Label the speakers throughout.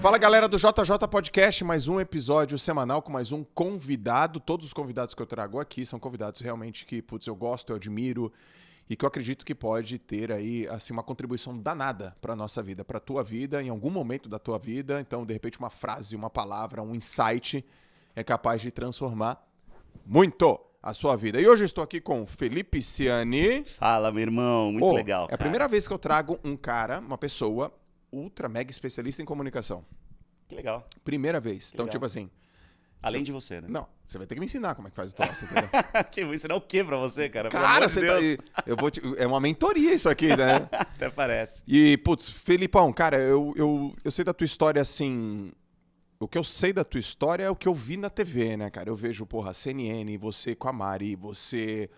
Speaker 1: Fala, galera do JJ Podcast, mais um episódio semanal com mais um convidado. Todos os convidados que eu trago aqui são convidados realmente que, putz, eu gosto, eu admiro e que eu acredito que pode ter aí, assim, uma contribuição danada para nossa vida, para tua vida, em algum momento da tua vida. Então, de repente, uma frase, uma palavra, um insight é capaz de transformar muito a sua vida. E hoje eu estou aqui com Felipe Ciani.
Speaker 2: Fala, meu irmão, muito legal.
Speaker 1: É a primeira vez que eu trago um cara, uma pessoa ultra mega especialista em comunicação.
Speaker 2: Que legal.
Speaker 1: Primeira vez.
Speaker 2: Que
Speaker 1: então,
Speaker 2: legal.
Speaker 1: tipo assim...
Speaker 2: Além de você, né?
Speaker 1: Não, você vai ter que me ensinar como é que faz o troço, entendeu?
Speaker 2: Que vou ensinar o quê pra você, cara?
Speaker 1: Cara, você
Speaker 2: Deus.
Speaker 1: tá... Eu vou é uma mentoria isso aqui, né?
Speaker 2: Até parece.
Speaker 1: E, putz, Felipão, cara, eu sei da tua história, assim... O que eu sei da tua história é o que eu vi na TV, né, cara? Eu vejo, porra, CNN, você com a Mari, você...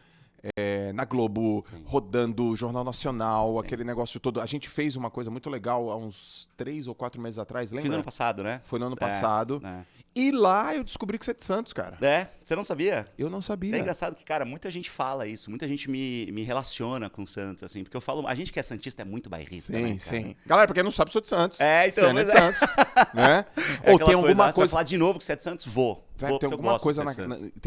Speaker 1: na Globo, sim, rodando o Jornal Nacional, sim, aquele negócio todo. A gente fez uma coisa muito legal há uns 3 ou 4 meses atrás, lembra?
Speaker 2: Foi no ano passado, né?
Speaker 1: Foi no ano passado. E lá eu descobri que você é de Santos, cara.
Speaker 2: É? Você não sabia?
Speaker 1: Eu não sabia.
Speaker 2: É engraçado que, cara, muita gente fala isso, muita gente me relaciona com o Santos, assim, porque eu falo, a gente que é santista é muito bairrista,
Speaker 1: sim,
Speaker 2: né, cara?
Speaker 1: Sim. Galera, pra quem não sabe, eu sou de Santos.
Speaker 2: É, então.
Speaker 1: Você é de Santos, né?
Speaker 2: Ou tem alguma coisa... Você vai falar de novo que você é de Santos? Vou.
Speaker 1: Velho, tem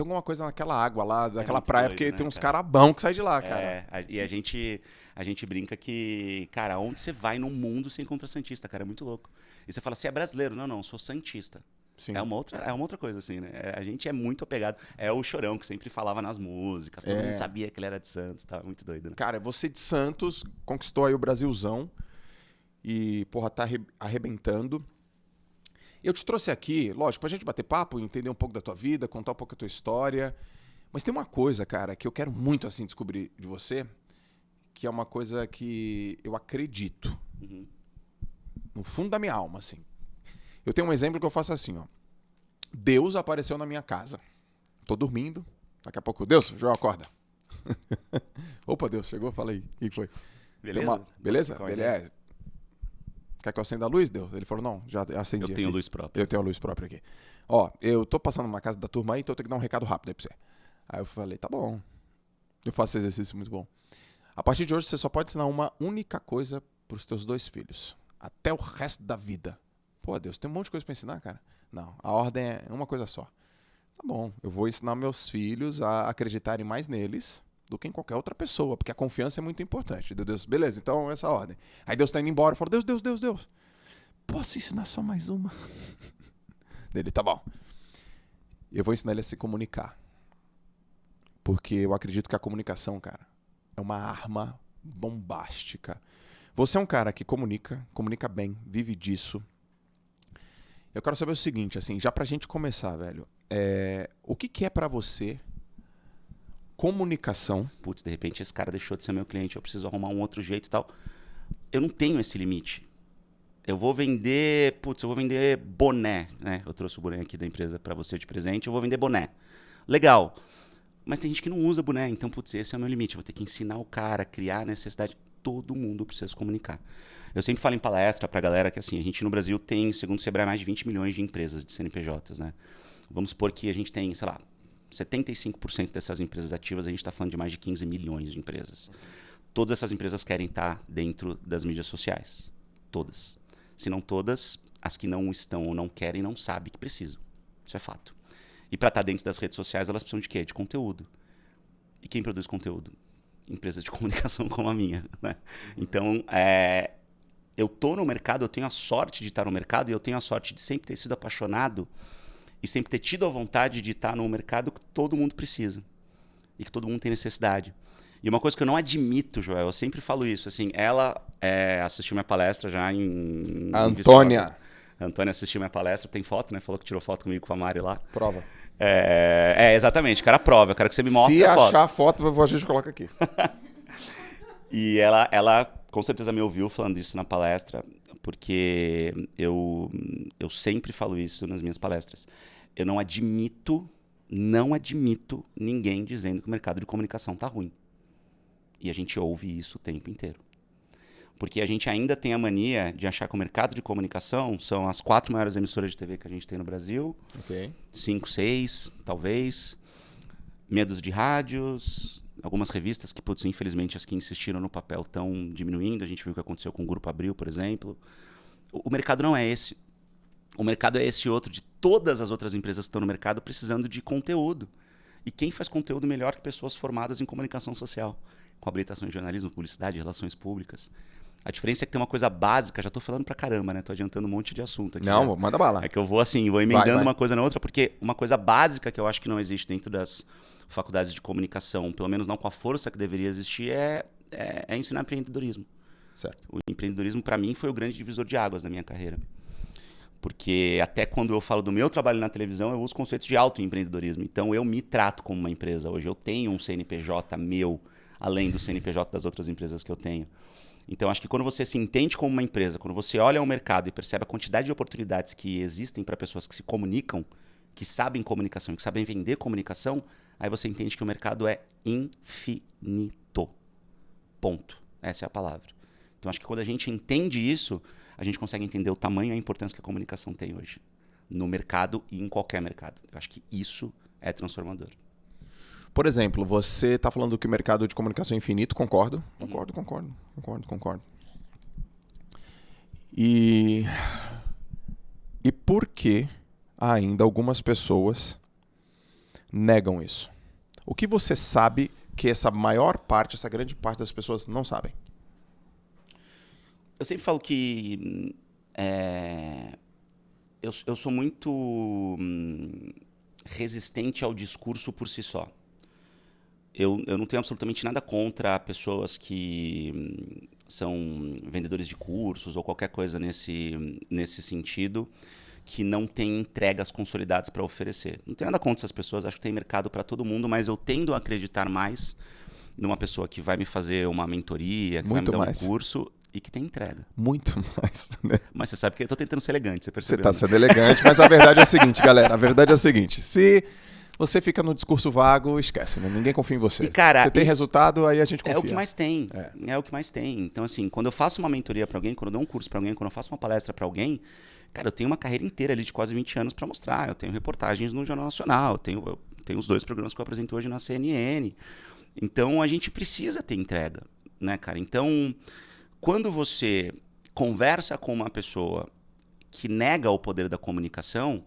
Speaker 1: alguma coisa naquela água lá, daquela praia,
Speaker 2: doido,
Speaker 1: porque
Speaker 2: né,
Speaker 1: tem uns
Speaker 2: cara?
Speaker 1: carabão que saem de lá, cara.
Speaker 2: E a gente brinca que, cara, onde você vai no mundo você encontra santista, cara, é muito louco. E você fala, você é brasileiro? Não, eu sou santista. Sim. É uma outra coisa, assim, né? A gente é muito apegado. É o Chorão que sempre falava nas músicas, todo mundo sabia que ele era de Santos, tava muito doido, né?
Speaker 1: Cara, você de Santos conquistou aí o Brasilzão e, porra, tá arrebentando. Eu te trouxe aqui, lógico, pra gente bater papo, entender um pouco da tua vida, contar um pouco da tua história. Mas tem uma coisa, cara, que eu quero muito, assim, descobrir de você, que é uma coisa que eu acredito.
Speaker 2: Uhum.
Speaker 1: No fundo da minha alma, assim. Eu tenho um exemplo que eu faço assim, ó. Deus apareceu na minha casa. Tô dormindo. Daqui a pouco, Deus, João, acorda. Opa, Deus, chegou? Fala aí. O que foi?
Speaker 2: Beleza?
Speaker 1: Beleza? Beleza. Quer que eu acenda a luz, Deus? Ele falou, não, já acendi.
Speaker 2: Eu tenho
Speaker 1: aqui.
Speaker 2: Luz própria.
Speaker 1: Eu tenho a luz própria aqui. Ó, eu tô passando numa casa da turma aí, então eu tenho que dar um recado rápido aí pra você. Aí eu falei, tá bom. Eu faço esse exercício muito bom. A partir de hoje, você só pode ensinar uma única coisa pros teus 2 filhos. Até o resto da vida. Pô, Deus, tem um monte de coisa pra ensinar, cara? Não, a ordem é uma coisa só. Tá bom, eu vou ensinar meus filhos a acreditarem mais neles do que em qualquer outra pessoa, porque a confiança é muito importante. Deus, beleza, então essa ordem. Aí Deus tá indo embora, eu falo, Deus, posso ensinar só mais uma? Ele, tá bom. Eu vou ensinar ele a se comunicar. Porque eu acredito que a comunicação, cara, é uma arma bombástica. Você é um cara que comunica bem, vive disso. Eu quero saber o seguinte, assim, já pra gente começar, velho. O que é pra você comunicação?
Speaker 2: Putz, de repente esse cara deixou de ser meu cliente, eu preciso arrumar um outro jeito e tal. Eu não tenho esse limite. Eu vou vender boné, né? Eu trouxe o boné aqui da empresa pra você de presente, eu vou vender boné. Legal. Mas tem gente que não usa boné, então, putz, esse é o meu limite. Eu vou ter que ensinar o cara a criar a necessidade. Todo mundo precisa se comunicar. Eu sempre falo em palestra pra galera que, assim, a gente no Brasil tem, segundo o Sebrae, mais de 20 milhões de empresas de CNPJs, né? Vamos supor que a gente tem, sei lá, 75% dessas empresas ativas, a gente está falando de mais de 15 milhões de empresas. Todas essas empresas querem estar dentro das mídias sociais. Todas. Se não todas, as que não estão ou não querem, não sabem que precisam. Isso é fato. E para estar dentro das redes sociais, elas precisam de quê? De conteúdo. E quem produz conteúdo? Empresas de comunicação como a minha, né? Então, eu tô no mercado, eu tenho a sorte de estar no mercado e eu tenho a sorte de sempre ter sido apaixonado e sempre ter tido a vontade de estar no mercado que todo mundo precisa e que todo mundo tem necessidade. E uma coisa que eu não admito, Joel, eu sempre falo isso, assim, ela assistiu minha palestra já em...
Speaker 1: A Antônia.
Speaker 2: A Antônia assistiu minha palestra, tem foto, né? Falou que tirou foto comigo com a Mari lá.
Speaker 1: Prova.
Speaker 2: Exatamente, cara, prova. Eu quero que você me mostre a foto.
Speaker 1: Se achar a foto, a gente coloca aqui.
Speaker 2: E ela com certeza me ouviu falando isso na palestra, porque eu sempre falo isso nas minhas palestras. Eu não admito ninguém dizendo que o mercado de comunicação tá ruim. E a gente ouve isso o tempo inteiro. Porque a gente ainda tem a mania de achar que o mercado de comunicação são as 4 maiores emissoras de TV que a gente tem no Brasil.
Speaker 1: Ok.
Speaker 2: 5, 6, talvez. Medos de rádios, algumas revistas que, putz, infelizmente, as que insistiram no papel estão diminuindo. A gente viu o que aconteceu com o Grupo Abril, por exemplo. O mercado não é esse. O mercado é esse outro de todas as outras empresas que estão no mercado precisando de conteúdo. E quem faz conteúdo melhor que pessoas formadas em comunicação social, com habilitação em jornalismo, publicidade, relações públicas. A diferença é que tem uma coisa básica, já tô falando pra caramba, né? Tô adiantando um monte de assunto aqui.
Speaker 1: Não,
Speaker 2: né?
Speaker 1: manda bala.
Speaker 2: É que eu vou assim, vou emendando
Speaker 1: Vai.
Speaker 2: uma coisa na outra, porque uma coisa básica que eu acho que não existe dentro das faculdades de comunicação, pelo menos não com a força que deveria existir, é ensinar empreendedorismo.
Speaker 1: Certo.
Speaker 2: O empreendedorismo, para mim, foi o grande divisor de águas da minha carreira. Porque até quando eu falo do meu trabalho na televisão, eu uso conceitos de autoempreendedorismo. Então, eu me trato como uma empresa hoje. Eu tenho um CNPJ meu, além do CNPJ das outras empresas que eu tenho. Então, acho que quando você se entende como uma empresa, quando você olha ao mercado e percebe a quantidade de oportunidades que existem para pessoas que se comunicam, que sabem comunicação, que sabem vender comunicação, aí você entende que o mercado é infinito. Ponto. Essa é a palavra. Então, acho que quando a gente entende isso, a gente consegue entender o tamanho e a importância que a comunicação tem hoje. No mercado e em qualquer mercado. Eu acho que isso é transformador.
Speaker 1: Por exemplo, você está falando que o mercado de comunicação é infinito, concordo. Concordo. E por que ainda algumas pessoas negam isso? O que você sabe que essa maior parte, essa grande parte das pessoas não sabem?
Speaker 2: Eu sempre falo que eu sou muito resistente ao discurso por si só. Eu não tenho absolutamente nada contra pessoas que são vendedores de cursos ou qualquer coisa nesse sentido, que não têm entregas consolidadas para oferecer. Não tenho nada contra essas pessoas, acho que tem mercado para todo mundo, mas eu tendo a acreditar mais numa pessoa que vai me fazer uma mentoria, que
Speaker 1: Muito
Speaker 2: vai me dar
Speaker 1: mais.
Speaker 2: um curso e que tem entrega.
Speaker 1: Muito mais, né?
Speaker 2: Mas você sabe que eu tô tentando ser elegante, você
Speaker 1: Você
Speaker 2: percebeu?
Speaker 1: está sendo elegante, mas a verdade é a seguinte, galera. A verdade é a seguinte. Se você fica no discurso vago, esquece, né? Ninguém confia em você.
Speaker 2: E, cara,
Speaker 1: você tem resultado, aí a gente confia.
Speaker 2: É o que mais tem. É o que mais tem. Então, assim, quando eu faço uma mentoria para alguém, quando eu dou um curso para alguém, quando eu faço uma palestra para alguém, cara, eu tenho uma carreira inteira ali de quase 20 anos para mostrar. Eu tenho reportagens no Jornal Nacional, eu tenho os 2 programas que eu apresento hoje na CNN. Então, a gente precisa ter entrega, né, cara? Então, quando você conversa com uma pessoa que nega o poder da comunicação,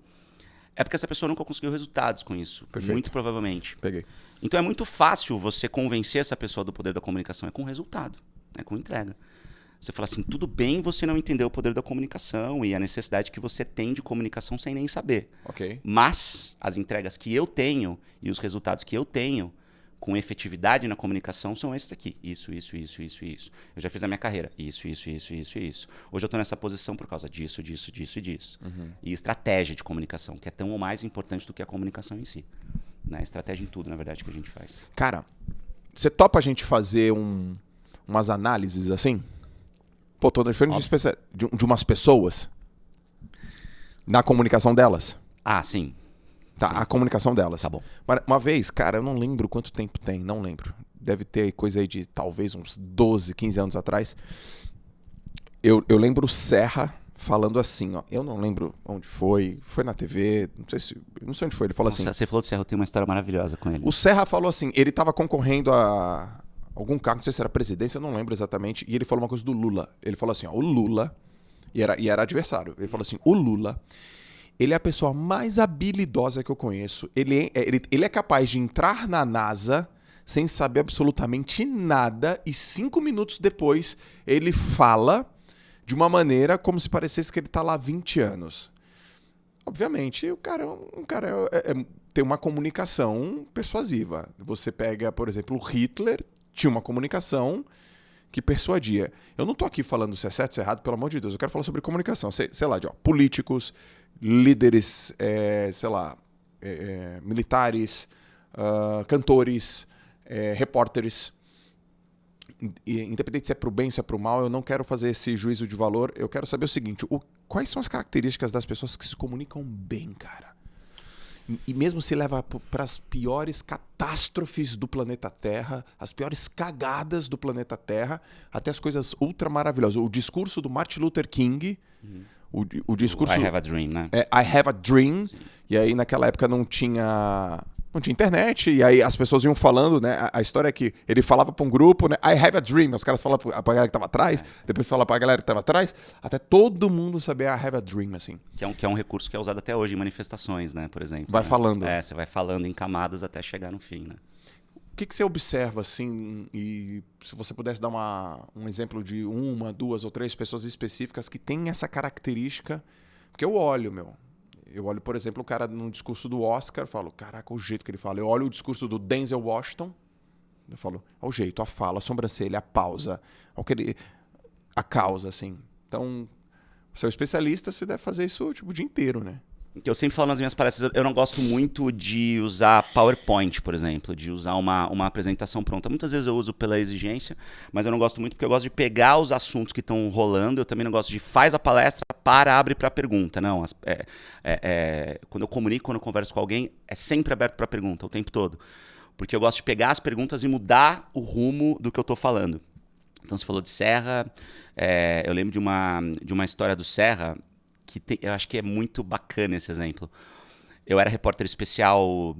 Speaker 2: é porque essa pessoa nunca conseguiu resultados com isso.
Speaker 1: Perfeito.
Speaker 2: Muito provavelmente.
Speaker 1: Peguei.
Speaker 2: Então é muito fácil você convencer essa pessoa do poder da comunicação. É com resultado, é com entrega. Você fala assim, tudo bem você não entender o poder da comunicação e a necessidade que você tem de comunicação sem nem saber.
Speaker 1: Ok.
Speaker 2: Mas as entregas que eu tenho e os resultados que eu tenho com efetividade na comunicação são esses aqui. Isso. Eu já fiz a minha carreira. Isso. Hoje eu estou nessa posição por causa disso e disso. E estratégia de comunicação, que é tão ou mais importante do que a comunicação em si. Né? Estratégia em tudo, na verdade, que a gente faz.
Speaker 1: Cara, você topa a gente fazer umas análises assim? Pô, tô diferente de umas pessoas na comunicação delas.
Speaker 2: Ah, sim.
Speaker 1: Tá,
Speaker 2: Sim.
Speaker 1: a comunicação delas.
Speaker 2: Tá bom.
Speaker 1: Uma vez, cara, eu não lembro quanto tempo tem, não lembro. Deve ter coisa aí de talvez uns 12, 15 anos atrás. Eu lembro o Serra falando assim, ó. Eu não lembro onde foi na TV, não sei onde foi. Ele falou assim.
Speaker 2: Você falou do Serra, eu tenho uma história maravilhosa com ele.
Speaker 1: O Serra falou assim, ele estava concorrendo a algum cargo, não sei se era presidência, não lembro exatamente, e ele falou uma coisa do Lula. Ele falou assim, ó, o Lula, e era adversário, ele falou assim, o Lula, ele é a pessoa mais habilidosa que eu conheço, ele é capaz de entrar na NASA sem saber absolutamente nada, e 5 minutos depois ele fala de uma maneira como se parecesse que ele está lá há 20 anos. Obviamente, o cara tem uma comunicação persuasiva. Você pega, por exemplo, o Hitler tinha uma comunicação que persuadia. Eu não tô aqui falando se é certo, se é errado, pelo amor de Deus. Eu quero falar sobre comunicação. Sei lá, políticos, líderes, militares, cantores, repórteres. Independente se é pro bem, se é pro mal, eu não quero fazer esse juízo de valor. Eu quero saber o seguinte, quais são as características das pessoas que se comunicam bem, cara? E mesmo se leva para as piores catástrofes do planeta Terra, as piores cagadas do planeta Terra, até as coisas ultra maravilhosas. O discurso do Martin Luther King, o discurso...
Speaker 2: I have a dream, né?
Speaker 1: I have a dream.
Speaker 2: Sim.
Speaker 1: E aí naquela época não tinha Não tinha internet, e aí as pessoas iam falando, né? A história é que ele falava pra um grupo, né? I have a dream. Os caras falavam pra galera que tava atrás, depois falavam pra galera que tava atrás, até todo mundo saber I have a dream, assim.
Speaker 2: Que é um recurso que é usado até hoje em manifestações, né? Por exemplo.
Speaker 1: Vai
Speaker 2: né?
Speaker 1: falando.
Speaker 2: Você vai falando em camadas até chegar no fim, né?
Speaker 1: O que você observa, assim, e se você pudesse dar um exemplo de 1, 2 ou 3 pessoas específicas que têm essa característica? Porque eu olho, por exemplo, o cara no discurso do Oscar, falo, caraca, o jeito que ele fala. Eu olho o discurso do Denzel Washington, eu falo, o jeito, a fala, a sobrancelha, a pausa, a causa, assim. Então, você é um especialista, você deve fazer isso tipo, o dia inteiro, né?
Speaker 2: Que eu sempre falo nas minhas palestras, eu não gosto muito de usar PowerPoint, por exemplo, de usar uma apresentação pronta. Muitas vezes eu uso pela exigência, mas eu não gosto muito porque eu gosto de pegar os assuntos que estão rolando. Eu também não gosto de faz a palestra, abre para pergunta. Não, quando eu comunico, quando eu converso com alguém, é sempre aberto para pergunta o tempo todo. Porque eu gosto de pegar as perguntas e mudar o rumo do que eu estou falando. Então você falou de Serra, eu lembro de uma história do Serra, eu acho que é muito bacana esse exemplo. Eu era repórter especial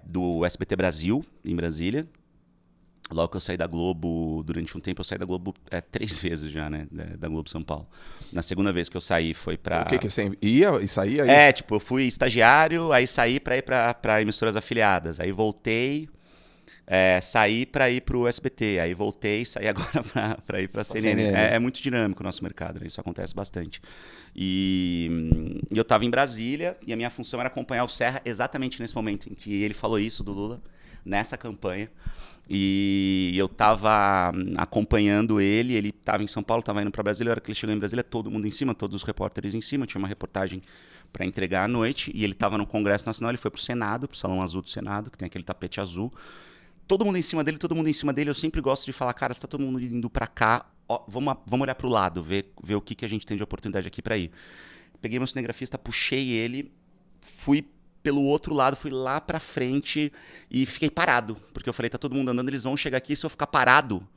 Speaker 2: do SBT Brasil, em Brasília. Logo que eu saí da Globo, durante um tempo, eu saí da Globo 3 vezes já, né? Da Globo São Paulo. Na segunda vez que eu saí foi pra...
Speaker 1: O que você ia e saía?
Speaker 2: Tipo, eu fui estagiário, aí saí pra ir pra emissoras afiliadas. Aí voltei... saí para ir para o SBT, aí voltei e saí agora para ir para a CNN. É muito dinâmico o nosso mercado, né? Isso acontece bastante. E eu estava em Brasília e a minha função era acompanhar o Serra exatamente nesse momento em que ele falou isso do Lula, nessa campanha. E eu estava acompanhando ele estava em São Paulo, estava indo para Brasília. A hora que ele chegou em Brasília, todo mundo em cima, todos os repórteres em cima. Tinha uma reportagem para entregar à noite e ele estava no Congresso Nacional, ele foi para o Senado, para o Salão Azul do Senado, que tem aquele tapete azul. Todo mundo em cima dele, eu sempre gosto de falar, cara, se tá todo mundo indo pra cá, vamos olhar pro lado, ver o que a gente tem de oportunidade aqui pra ir. Peguei meu cinegrafista, puxei ele, fui pelo outro lado, fui lá pra frente e fiquei parado, porque eu falei, tá todo mundo andando, eles vão chegar aqui, se eu ficar parado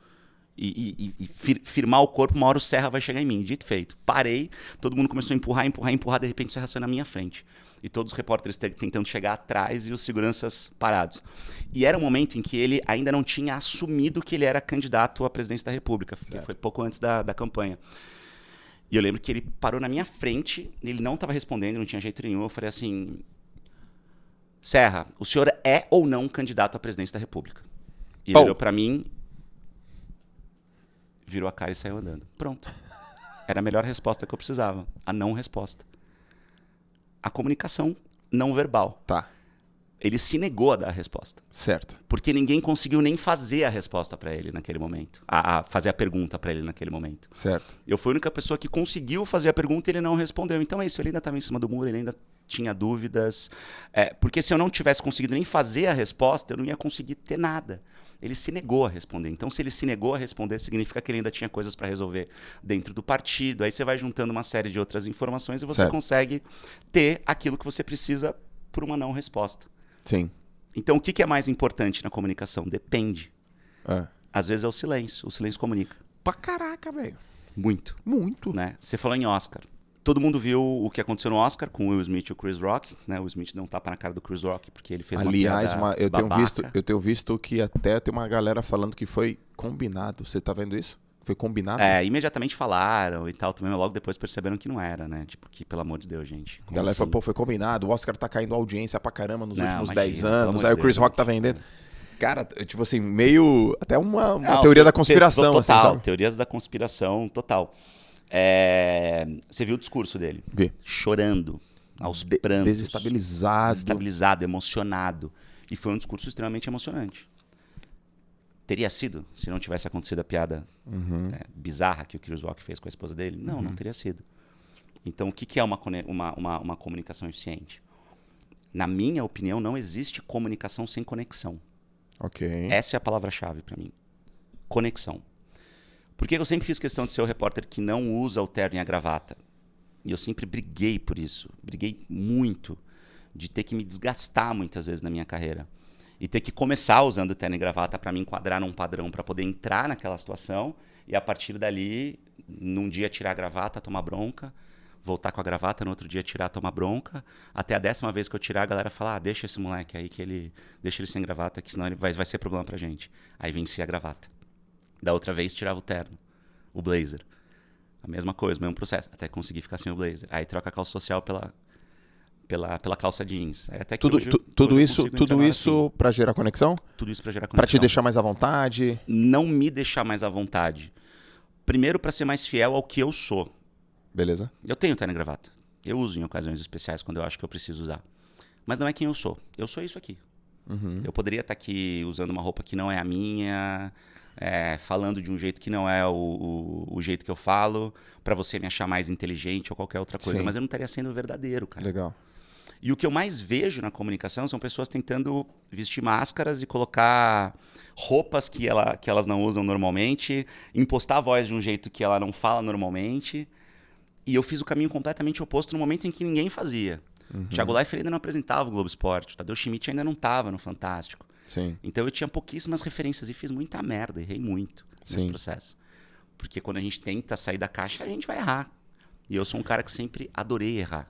Speaker 2: e firmar o corpo, uma hora o Serra vai chegar em mim. Dito e feito. Parei, todo mundo começou a empurrar, de repente o Serra saiu na minha frente. E todos os repórteres tentando chegar atrás e os seguranças parados. E era um momento em que ele ainda não tinha assumido que ele era candidato à presidência da República, que foi pouco antes da campanha. E eu lembro que ele parou na minha frente, ele não estava respondendo, não tinha jeito nenhum. Eu falei assim, Serra, o senhor é ou não candidato à presidência da República? E ele olhou para mim, virou a cara e saiu andando. Pronto. Era a melhor resposta que eu precisava, a não resposta. A comunicação não verbal.
Speaker 1: Tá.
Speaker 2: Ele se negou a dar a resposta.
Speaker 1: Certo.
Speaker 2: Porque ninguém conseguiu nem fazer a resposta para ele naquele momento. Fazer a pergunta para ele naquele momento.
Speaker 1: Certo.
Speaker 2: Eu fui a única pessoa que conseguiu fazer a pergunta e ele não respondeu. Então é isso, ele ainda estava em cima do muro, ele ainda tinha dúvidas. Porque se eu não tivesse conseguido nem fazer a resposta, eu não ia conseguir ter nada. Ele se negou a responder. Então, se ele se negou a responder, significa que ele ainda tinha coisas para resolver dentro do partido. Aí você vai juntando uma série de outras informações e você consegue ter aquilo que você precisa por uma não resposta.
Speaker 1: Sim.
Speaker 2: Então, o que é mais importante na comunicação? Depende. Às vezes é o silêncio. O silêncio comunica.
Speaker 1: Pra caraca, velho.
Speaker 2: Muito.
Speaker 1: Muito.
Speaker 2: Né? Você falou em Oscar. Todo mundo viu o que aconteceu no Oscar com o Will Smith e o Chris Rock, né? O Will Smith deu um tapa na cara do Chris Rock porque ele fez uma piada babaca.
Speaker 1: Eu tenho visto que até tem uma galera falando que foi combinado. Você tá vendo isso? Foi combinado?
Speaker 2: Imediatamente falaram e tal, também logo depois perceberam que não era, né? Tipo, que pelo amor de Deus, gente.
Speaker 1: A galera falou, foi combinado, o Oscar tá caindo audiência pra caramba nos últimos 10
Speaker 2: imagina,
Speaker 1: anos, aí o Chris Rock tá vendendo. Cara, tipo assim, meio... Até uma teoria da conspiração.
Speaker 2: Total,
Speaker 1: assim, sabe?
Speaker 2: Teorias da conspiração, total. Você viu o discurso dele?
Speaker 1: Vi.
Speaker 2: Chorando, aos prantos.
Speaker 1: Desestabilizado.
Speaker 2: Emocionado. E foi um discurso extremamente emocionante. Teria sido, se não tivesse acontecido a piada bizarra que o Chris Rock fez com a esposa dele? Não, não teria sido. Então, o que é uma comunicação eficiente? Na minha opinião, não existe comunicação sem conexão.
Speaker 1: Ok.
Speaker 2: Essa é a palavra-chave para mim. Conexão. Porque eu sempre fiz questão de ser o repórter que não usa o terno e a gravata. E eu sempre briguei por isso. Briguei muito de ter que me desgastar muitas vezes na minha carreira. E ter que começar usando terno e gravata para me enquadrar num padrão, para poder entrar naquela situação e a partir dali, num dia tirar a gravata, tomar bronca, voltar com a gravata, no outro dia tirar, tomar bronca. Até a 10ª vez que eu tirar, a galera fala, deixa esse moleque aí, deixa ele sem gravata, que senão ele vai ser problema pra gente. Aí vencia a gravata. Da outra vez, tirava o terno, o blazer. A mesma coisa, mesmo processo, até conseguir ficar sem o blazer. Aí troca a calça social pela calça jeans. Aí até que
Speaker 1: tudo isso
Speaker 2: assim.
Speaker 1: Pra gerar conexão?
Speaker 2: Tudo isso pra gerar conexão.
Speaker 1: Pra te deixar mais à vontade?
Speaker 2: Não me deixar mais à vontade. Primeiro, pra ser mais fiel ao que eu sou.
Speaker 1: Beleza.
Speaker 2: Eu tenho terno e gravata. Eu uso em ocasiões especiais, quando eu acho que eu preciso usar. Mas não é quem eu sou. Eu sou isso aqui. Eu poderia estar aqui usando uma roupa que não é a minha, falando de um jeito que não é o jeito que eu falo, pra você me achar mais inteligente ou qualquer outra coisa.
Speaker 1: Sim.
Speaker 2: Mas eu não estaria sendo verdadeiro, cara.
Speaker 1: Legal.
Speaker 2: E o que eu mais vejo na comunicação são pessoas tentando vestir máscaras e colocar roupas que elas não usam normalmente, impostar a voz de um jeito que ela não fala normalmente. E eu fiz o caminho completamente oposto no momento em que ninguém fazia. Thiago Leifert ainda não apresentava o Globo Esporte, o Tadeu Schmidt ainda não estava no Fantástico.
Speaker 1: Sim.
Speaker 2: Então eu tinha pouquíssimas referências e fiz muita merda, errei muito nesse processo. Porque quando a gente tenta sair da caixa, a gente vai errar. E eu sou um cara que sempre adorei errar.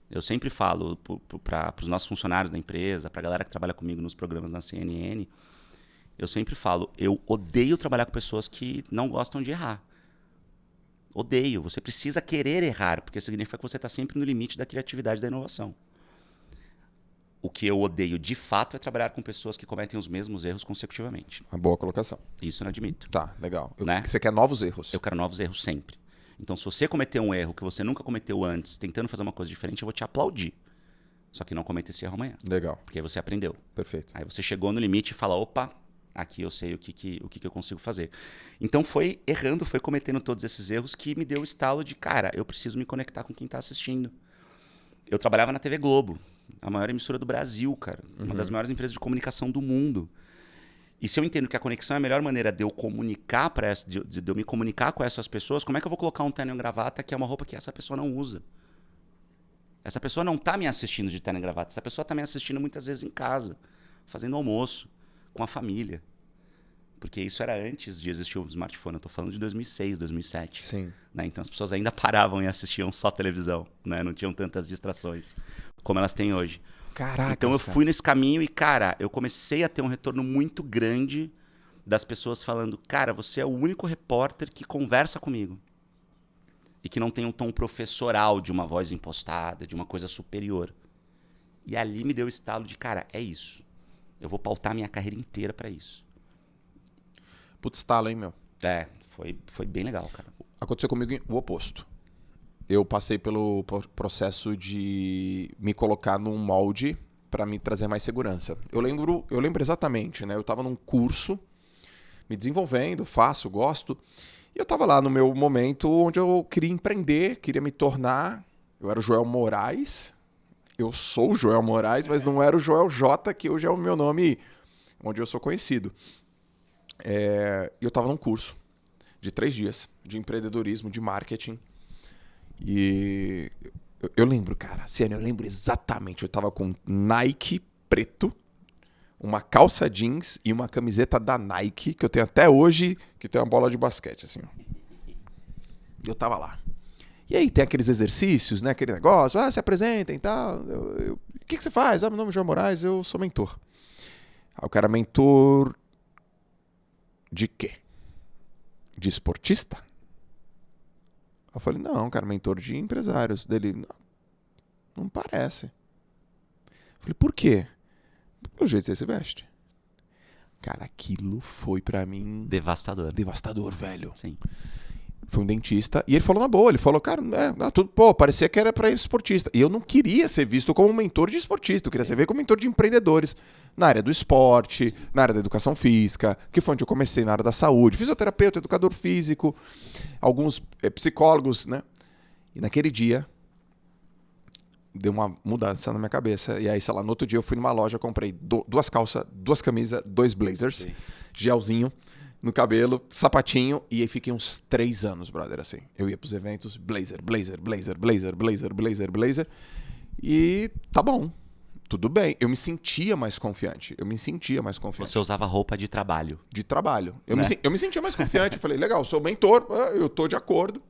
Speaker 2: Eu sempre falo para os nossos funcionários da empresa, para a galera que trabalha comigo nos programas na CNN, eu sempre falo, eu odeio trabalhar com pessoas que não gostam de errar. Odeio. Você precisa querer errar, porque significa que você está sempre no limite da criatividade e da inovação. O que eu odeio de fato é trabalhar com pessoas que cometem os mesmos erros consecutivamente.
Speaker 1: Uma boa colocação.
Speaker 2: Isso eu não admito.
Speaker 1: Tá, legal.
Speaker 2: Né?
Speaker 1: Você quer novos erros?
Speaker 2: Eu quero novos erros sempre. Então, se você cometer um erro que você nunca cometeu antes, tentando fazer uma coisa diferente, eu vou te aplaudir. Só que não cometa esse erro amanhã.
Speaker 1: Legal.
Speaker 2: Porque aí você aprendeu.
Speaker 1: Perfeito.
Speaker 2: Aí você chegou no limite e fala, opa, aqui eu sei o que eu consigo fazer. Então foi errando, foi cometendo todos esses erros que me deu o estalo de, cara, eu preciso me conectar com quem está assistindo. Eu trabalhava na TV Globo, a maior emissora do Brasil, cara. Uma das maiores empresas de comunicação do mundo. E se eu entendo que a conexão é a melhor maneira de eu comunicar de eu me comunicar com essas pessoas, como é que eu vou colocar um terno e gravata que é uma roupa que essa pessoa não usa? Essa pessoa não está me assistindo de terno e gravata, essa pessoa está me assistindo muitas vezes em casa, fazendo almoço, com a família. Porque isso era antes de existir o smartphone, eu estou falando de 2006, 2007.
Speaker 1: Sim.
Speaker 2: Né? Então as pessoas ainda paravam e assistiam só televisão, né? Não tinham tantas distrações como elas têm hoje.
Speaker 1: Caraca.
Speaker 2: Então eu fui nesse caminho e, cara, eu comecei a ter um retorno muito grande das pessoas falando, cara, você é o único repórter que conversa comigo. E que não tem um tom professoral de uma voz impostada, de uma coisa superior. E ali me deu o estalo de, cara, é isso. Eu vou pautar minha carreira inteira pra isso.
Speaker 1: Putz, estalo, hein, meu?
Speaker 2: Foi bem legal, cara.
Speaker 1: Aconteceu comigo o oposto. Eu passei pelo processo de me colocar num molde para me trazer mais segurança. Eu lembro exatamente, né? Eu estava num curso, me desenvolvendo, gosto. E eu estava lá no meu momento onde eu queria empreender, queria me tornar... Eu era o Joel Moraes. Eu sou o Joel Moraes, mas não era o Joel J, que hoje é o meu nome, onde eu sou conhecido. E eu estava num curso de 3 dias de empreendedorismo, de marketing. E eu lembro, cara, Ciano, eu lembro exatamente. Eu tava com Nike preto, uma calça jeans e uma camiseta da Nike, que eu tenho até hoje, que tem uma bola de basquete, assim, ó. E eu tava lá. E aí tem aqueles exercícios, né? Aquele negócio, se apresentem e tal. O que você faz? Meu nome é João Moraes, eu sou mentor. Aí o cara, mentor de quê? De esportista? Eu falei, não, cara, mentor de empresários. Dele, não parece. Eu falei, por quê? Pelo jeito que você se veste. Cara, aquilo foi pra mim...
Speaker 2: Devastador.
Speaker 1: Devastador, velho.
Speaker 2: Sim.
Speaker 1: Foi um dentista. E ele falou na boa. Ele falou, cara, parecia que era pra esportista. E eu não queria ser visto como um mentor de esportista. Eu queria ser visto como mentor de empreendedores. Na área do esporte, na área da educação física, que foi onde eu comecei, na área da saúde. Fisioterapeuta, educador físico, alguns psicólogos, né? E naquele dia, deu uma mudança na minha cabeça. E aí, sei lá, no outro dia eu fui numa loja, comprei 2 calças, 2 camisas, 2 blazers, sim, gelzinho no cabelo, sapatinho, e aí fiquei uns 3 anos, brother, assim. Eu ia pros eventos, blazer, e tá bom, tudo bem. Eu me sentia mais confiante.
Speaker 2: Você usava roupa de trabalho.
Speaker 1: De trabalho. Eu me sentia mais confiante, eu falei, legal, sou mentor, eu tô de acordo.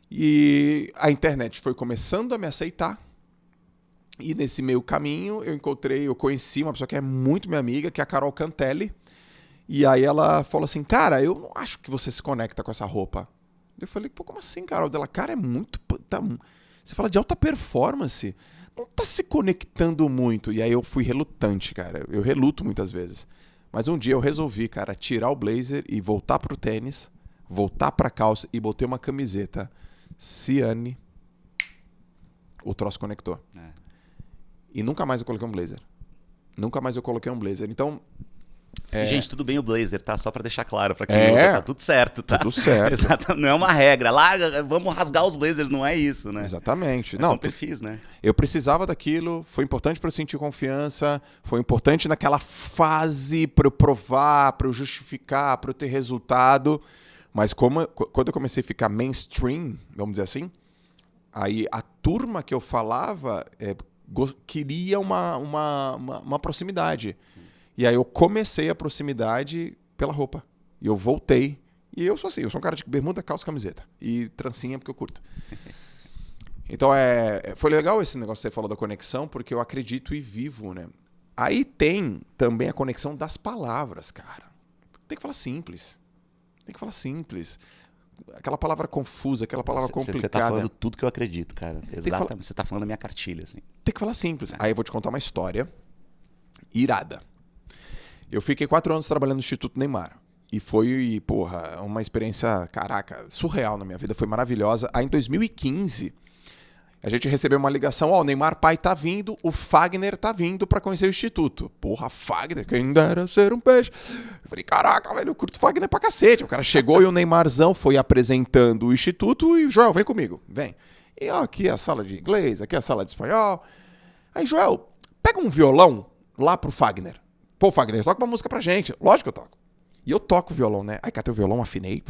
Speaker 1: E a internet foi começando a me aceitar. E nesse meio caminho eu conheci uma pessoa que é muito minha amiga, que é a Carol Cantelli. E aí ela falou assim, cara, eu não acho que você se conecta com essa roupa. Eu falei, pô, como assim, Carol? Dela, cara, é muito... Você fala de alta performance, não tá se conectando muito. E aí eu fui relutante, cara. Eu reluto muitas vezes. Mas um dia eu resolvi, cara, tirar o blazer e voltar pro tênis, voltar pra calça e botei uma camiseta. Ciane, o troço conectou. E nunca mais eu coloquei um blazer. Nunca mais eu coloquei um blazer. Então...
Speaker 2: Gente, tudo bem o blazer, tá? Só pra deixar claro pra quem usa, tá tudo certo, tá?
Speaker 1: Tudo certo.
Speaker 2: Exatamente, não é uma regra. Larga, vamos rasgar os blazers, não é isso, né?
Speaker 1: Exatamente.
Speaker 2: Não, são perfis, né?
Speaker 1: Eu precisava daquilo, foi importante pra eu sentir confiança, foi importante naquela fase pra eu provar, pra eu justificar, pra eu ter resultado. Mas quando eu comecei a ficar mainstream, vamos dizer assim, aí a turma que eu falava queria uma proximidade. Sim. E aí eu comecei a proximidade pela roupa. E eu voltei. E eu sou assim, eu sou um cara de bermuda, calça, camiseta. E trancinha porque eu curto. Então foi legal esse negócio que você falou da conexão, porque eu acredito e vivo, né? Aí tem também a conexão das palavras, cara. Tem que falar simples. Tem que falar simples. Aquela palavra confusa, aquela palavra complicada.
Speaker 2: Você tá falando tudo que eu acredito, cara. Exatamente. Você tá falando da minha cartilha, assim.
Speaker 1: Tem que falar simples. Aí eu vou te contar uma história irada. Eu fiquei 4 anos trabalhando no Instituto Neymar. E foi, porra, uma experiência, caraca, surreal na minha vida. Foi maravilhosa. Aí em 2015, a gente recebeu uma ligação. Ó, o Neymar pai tá vindo, o Fagner tá vindo pra conhecer o Instituto. Porra, Fagner, quem dera ser um peixe. Eu falei, caraca, velho, eu curto Fagner pra cacete. O cara chegou e o Neymarzão foi apresentando o Instituto e, Joel, vem comigo, vem. E ó, aqui é a sala de inglês, aqui é a sala de espanhol. Aí, Joel, pega um violão lá pro Fagner. Pô, Fagner, toca uma música pra gente. Lógico que eu toco. E eu toco o violão, né? Aí catei o violão, afinei.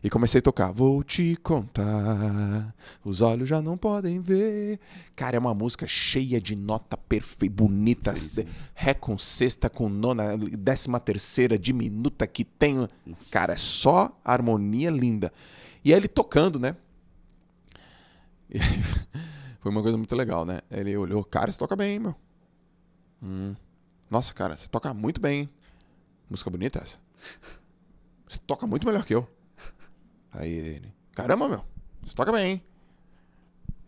Speaker 1: E comecei a tocar. Vou te contar, os olhos já não podem ver. Cara, é uma música cheia de nota perfeita, bonita. Sim. Ré com sexta, com nona, 13ª diminuta que tem. Nossa. Cara, é só harmonia linda. E aí ele tocando, né? E aí, foi uma coisa muito legal, né? Ele olhou, cara, você toca bem, meu. Nossa, cara, você toca muito bem, hein? Música bonita essa. Você toca muito melhor que eu. Aí ele, caramba, meu, você toca bem, hein?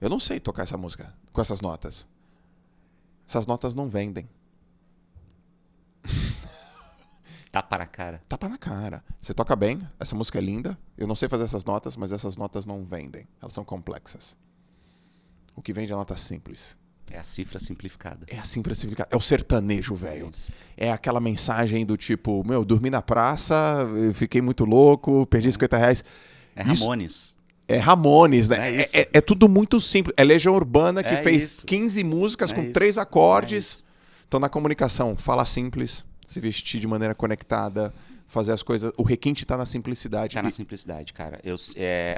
Speaker 1: Eu não sei tocar essa música com essas notas. Essas notas não vendem.
Speaker 2: Tapa na cara.
Speaker 1: Tapa na cara. Você toca bem, essa música é linda. Eu não sei fazer essas notas, mas essas notas não vendem. Elas são complexas. O que vende é a nota simples.
Speaker 2: É a cifra simplificada.
Speaker 1: É a cifra simplificada. É o sertanejo, velho. É aquela mensagem do tipo, meu, dormi na praça, fiquei muito louco, perdi R$50.
Speaker 2: É Ramones.
Speaker 1: É Ramones, né? É tudo muito simples. É Legião Urbana que fez
Speaker 2: isso.
Speaker 1: 15 músicas com 3 acordes. Então, na comunicação, fala simples, se vestir de maneira conectada, fazer as coisas... O requinte tá na simplicidade.
Speaker 2: Tá na simplicidade, cara.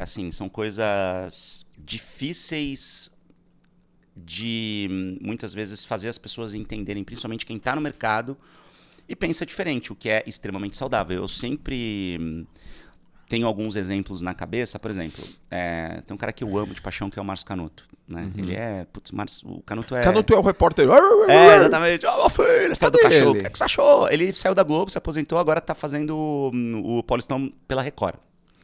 Speaker 2: Assim, são coisas difíceis de, muitas vezes, fazer as pessoas entenderem, principalmente quem tá no mercado e pensa diferente, o que é extremamente saudável. Eu sempre... Tenho alguns exemplos na cabeça, por exemplo, tem um cara que eu amo de paixão, que é o Márcio Canuto. Né? Ele é... Putz, o Canuto é...
Speaker 1: Canuto é o repórter.
Speaker 2: Exatamente. Meu filho, saiu do cachorro. O que é que você achou? Ele saiu da Globo, se aposentou, agora tá fazendo o Paulistão pela Record.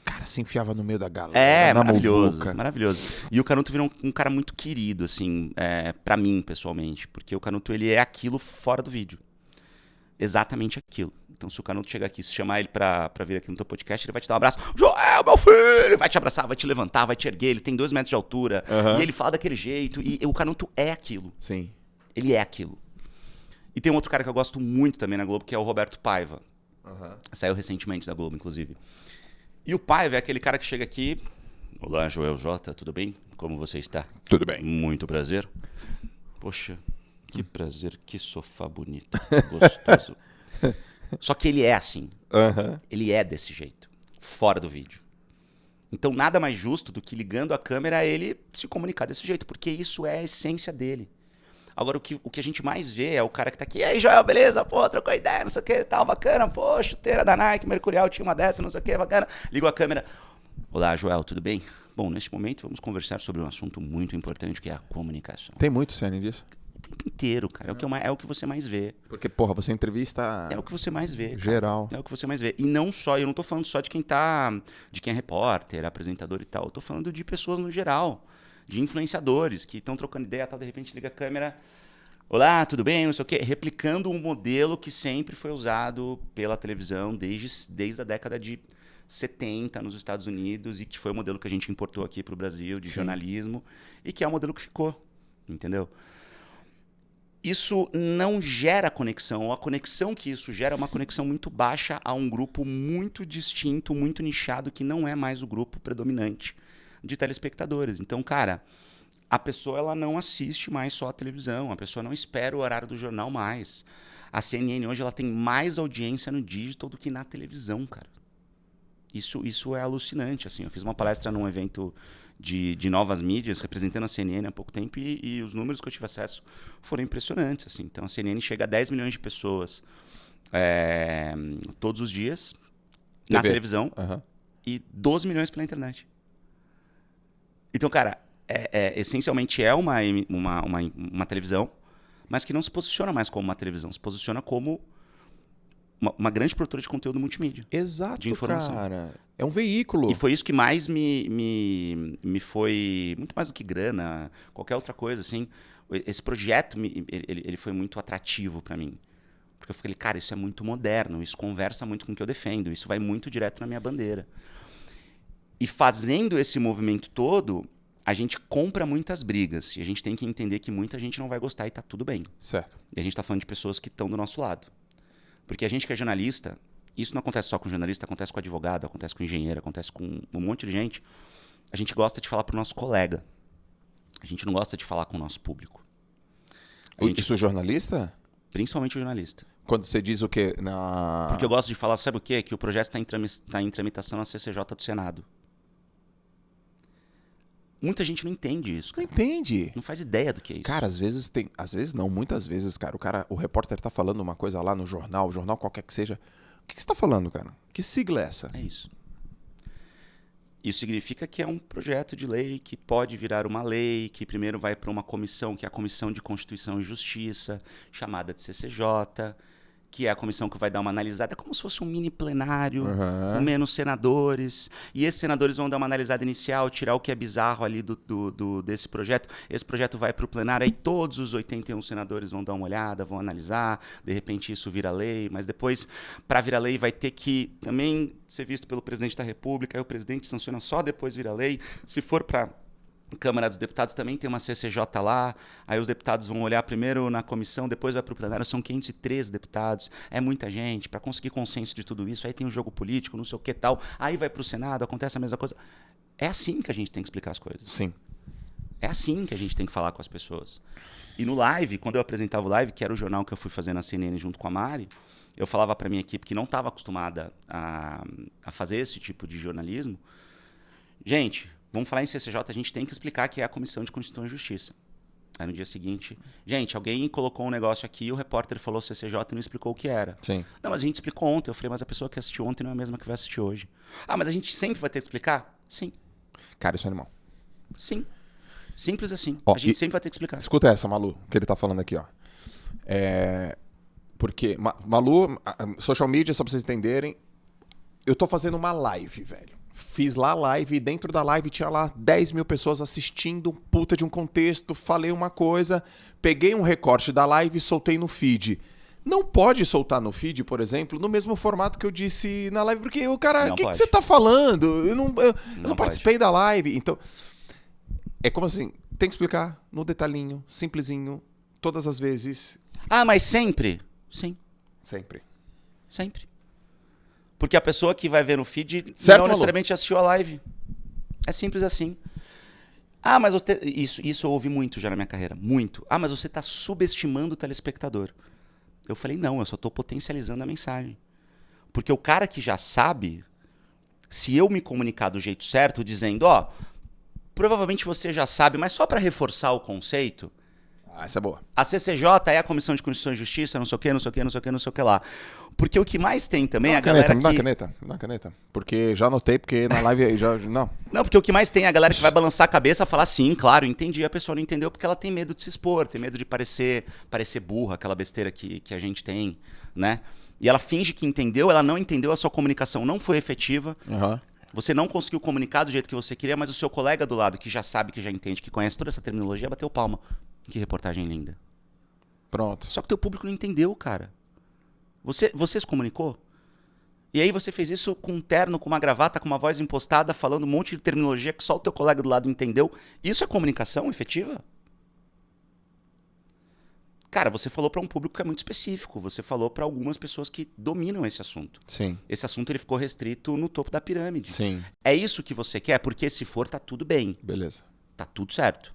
Speaker 1: Cara, se enfiava no meio da galera.
Speaker 2: Maravilhoso. Maravilhoso. E o Canuto virou um cara muito querido, assim, pra mim, pessoalmente. Porque o Canuto, ele é aquilo fora do vídeo. Exatamente aquilo. Então, se o Canuto chegar aqui, se chamar ele pra vir aqui no teu podcast, ele vai te dar um abraço. Joel, meu filho! Ele vai te abraçar, vai te levantar, vai te erguer. Ele tem 2 metros de altura. E ele fala daquele jeito. E o Canuto é aquilo.
Speaker 1: Sim.
Speaker 2: Ele é aquilo. E tem um outro cara que eu gosto muito também na Globo, que é o Roberto Paiva. Saiu recentemente da Globo, inclusive. E o Paiva é aquele cara que chega aqui... Olá, Joel J, tudo bem? Como você está?
Speaker 1: Tudo bem.
Speaker 2: Muito prazer. Poxa, que prazer, que sofá bonito, gostoso. Só que ele é assim. Ele é desse jeito, fora do vídeo. Então nada mais justo do que ligando a câmera ele se comunicar desse jeito, porque isso é a essência dele. Agora o que a gente mais vê é o cara que tá aqui, e aí, Joel, beleza? Pô, trocou ideia, não sei o que, tal, bacana, pô, chuteira da Nike, Mercurial, tinha uma dessa, não sei o que, bacana. Ligou a câmera. Olá, Joel, tudo bem? Bom, neste momento vamos conversar sobre um assunto muito importante, que é a comunicação.
Speaker 1: Tem muito cena disso?
Speaker 2: O tempo inteiro, cara. É o que você mais vê.
Speaker 1: Porque, porra, você entrevista
Speaker 2: É o que você mais vê, cara.
Speaker 1: geral.
Speaker 2: É o que você mais vê. E não só, eu não tô falando só de quem é repórter, apresentador e tal. Eu tô falando de pessoas no geral, de influenciadores que estão trocando ideia, tal, de repente liga a câmera. Olá, tudo bem? Não sei o quê. Replicando um modelo que sempre foi usado pela televisão desde a década de 70 nos Estados Unidos e que foi o modelo que a gente importou aqui para o Brasil de jornalismo e que é o modelo que ficou, entendeu? Isso não gera conexão, ou a conexão que isso gera é uma conexão muito baixa a um grupo muito distinto, muito nichado, que não é mais o grupo predominante de telespectadores. Então, cara, a pessoa ela não assiste mais só a televisão, a pessoa não espera o horário do jornal mais. A CNN hoje ela tem mais audiência no digital do que na televisão, cara. Isso é alucinante, assim. Eu fiz uma palestra num evento de novas mídias, representando a CNN há pouco tempo, e os números que eu tive acesso foram impressionantes, assim. Então, a CNN chega a 10 milhões de pessoas todos os dias na televisão e 12 milhões pela internet. Então, cara, essencialmente é uma televisão, mas que não se posiciona mais como uma televisão, se posiciona como uma grande produtora de conteúdo multimídia.
Speaker 1: Exato,
Speaker 2: de informação.
Speaker 1: Cara. É um veículo.
Speaker 2: E foi isso que mais me foi... Muito mais do que grana, qualquer outra coisa, assim. Esse projeto, ele foi muito atrativo para mim. Porque eu falei, cara, isso é muito moderno, isso conversa muito com o que eu defendo, isso vai muito direto na minha bandeira. E fazendo esse movimento todo, a gente compra muitas brigas. E a gente tem que entender que muita gente não vai gostar e tá tudo bem.
Speaker 1: Certo.
Speaker 2: E a gente tá falando de pessoas que estão do nosso lado. Porque a gente que é jornalista, isso não acontece só com jornalista, acontece com advogado, acontece com engenheiro, acontece com um monte de gente. A gente gosta de falar pro nosso colega. A gente não gosta de falar com o nosso público.
Speaker 1: Isso jornalista?
Speaker 2: Principalmente o jornalista.
Speaker 1: Quando você diz o quê?
Speaker 2: Porque eu gosto de falar, sabe o quê? Que o projeto está em tramitação na CCJ do Senado. Muita gente não entende isso.
Speaker 1: Não entende.
Speaker 2: Não faz ideia do que é isso.
Speaker 1: Cara, às vezes tem... Às vezes não, muitas vezes, cara. O repórter tá falando uma coisa lá no jornal qualquer que seja. O que você tá falando, cara? Que sigla é essa?
Speaker 2: É isso. Isso significa que é um projeto de lei que pode virar uma lei, que primeiro vai para uma comissão, que é a Comissão de Constituição e Justiça, chamada de CCJ, que é a comissão que vai dar uma analisada, é como se fosse um mini plenário, com menos senadores, e esses senadores vão dar uma analisada inicial, tirar o que é bizarro ali desse projeto. Esse projeto vai para o plenário, aí todos os 81 senadores vão dar uma olhada, vão analisar, de repente isso vira lei, mas depois, para virar lei, vai ter que também ser visto pelo presidente da República, aí o presidente sanciona só depois vira lei. Se for para Câmara dos Deputados também tem uma CCJ lá, aí os deputados vão olhar primeiro na comissão, depois vai para o plenário, são 513 deputados, é muita gente, para conseguir consenso de tudo isso, aí tem o jogo político, não sei o que tal, aí vai para o Senado, acontece a mesma coisa. É assim que a gente tem que explicar as coisas.
Speaker 1: Sim.
Speaker 2: É assim que a gente tem que falar com as pessoas. E no live, quando eu apresentava o live, que era o jornal que eu fui fazer na CNN junto com a Mari, eu falava para minha equipe que não estava acostumada a fazer esse tipo de jornalismo, gente... Vamos falar em CCJ, a gente tem que explicar que é a Comissão de Constituição e Justiça. Aí no dia seguinte, gente, alguém colocou um negócio aqui, o repórter falou CCJ e não explicou o que era.
Speaker 1: Sim.
Speaker 2: Não, mas a gente explicou ontem. Eu falei, mas a pessoa que assistiu ontem não é a mesma que vai assistir hoje. Ah, mas a gente sempre vai ter que explicar? Sim.
Speaker 1: Cara, isso é animal.
Speaker 2: Sim. Simples assim.
Speaker 1: Ó,
Speaker 2: a gente sempre vai ter que explicar.
Speaker 1: Escuta essa, Malu, que ele tá falando aqui, ó. Porque, Malu, social media, só pra vocês entenderem, eu tô fazendo uma live, velho. Fiz lá a live e dentro da live tinha lá 10 mil pessoas assistindo, puta de um contexto, falei uma coisa, peguei um recorte da live e soltei no feed. Não pode soltar no feed, por exemplo, no mesmo formato que eu disse na live, porque o cara, o que você tá falando? Eu não participei da live. Então, é como assim, tem que explicar no detalhinho, simplesinho, todas as vezes.
Speaker 2: Ah, mas sempre? Sim.
Speaker 1: Sempre.
Speaker 2: Sempre. Porque a pessoa que vai ver no feed
Speaker 1: certo,
Speaker 2: não necessariamente assistiu a live. É simples assim. Ah, mas isso eu ouvi muito já na minha carreira. Muito. Ah, mas você está subestimando o telespectador. Eu falei, não, eu só estou potencializando a mensagem. Porque o cara que já sabe, se eu me comunicar do jeito certo, dizendo, ó, provavelmente você já sabe, mas só para reforçar o conceito...
Speaker 1: Ah, essa é boa.
Speaker 2: A CCJ é a Comissão de Constituição e Justiça, não sei o que, não sei o que, não sei o que, não sei o que lá. Porque o que mais tem também é a
Speaker 1: caneta,
Speaker 2: galera
Speaker 1: me dá
Speaker 2: que...
Speaker 1: caneta, me dá caneta. Porque já anotei, porque na live já... Não.
Speaker 2: Não, porque o que mais tem é a galera que vai balançar a cabeça e falar sim, claro, entendi. A pessoa não entendeu porque ela tem medo de se expor, tem medo de parecer burra, aquela besteira que a gente tem, né? E ela finge que entendeu, ela não entendeu, a sua comunicação não foi efetiva.
Speaker 1: Uhum.
Speaker 2: Você não conseguiu comunicar do jeito que você queria, mas o seu colega do lado, que já sabe, que já entende, que conhece toda essa terminologia, bateu palma. Que reportagem linda.
Speaker 1: Pronto.
Speaker 2: Só que o teu público não entendeu, cara. Você se comunicou? E aí você fez isso com um terno, com uma gravata, com uma voz impostada, falando um monte de terminologia que só o teu colega do lado entendeu. Isso é comunicação efetiva? Cara, você falou para um público que é muito específico. Você falou para algumas pessoas que dominam esse assunto.
Speaker 1: Sim.
Speaker 2: Esse assunto ele ficou restrito no topo da pirâmide.
Speaker 1: Sim.
Speaker 2: É isso que você quer? Porque se for, tá tudo bem.
Speaker 1: Beleza.
Speaker 2: Tá tudo certo.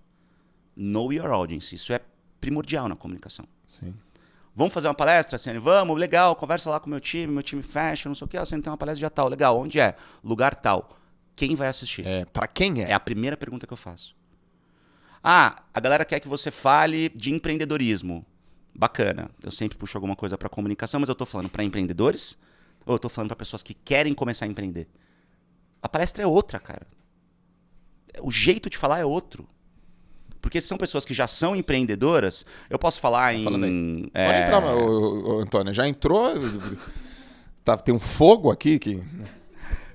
Speaker 2: Know your audience. Isso é primordial na comunicação.
Speaker 1: Sim.
Speaker 2: Vamos fazer uma palestra, Ciane? Vamos, legal. Conversa lá com meu time fecha, não sei o quê. Você tem uma palestra de tal, legal. Onde é? Lugar tal. Quem vai assistir?
Speaker 1: Pra quem é?
Speaker 2: É a primeira pergunta que eu faço. Ah, a galera quer que você fale de empreendedorismo. Bacana. Eu sempre puxo alguma coisa para comunicação, mas eu tô falando para empreendedores ou eu tô falando para pessoas que querem começar a empreender? A palestra é outra, cara. O jeito de falar é outro. Porque se são pessoas que já são empreendedoras, eu posso falar em...
Speaker 1: Pode entrar, Antônio. Já entrou? Tem um fogo aqui que...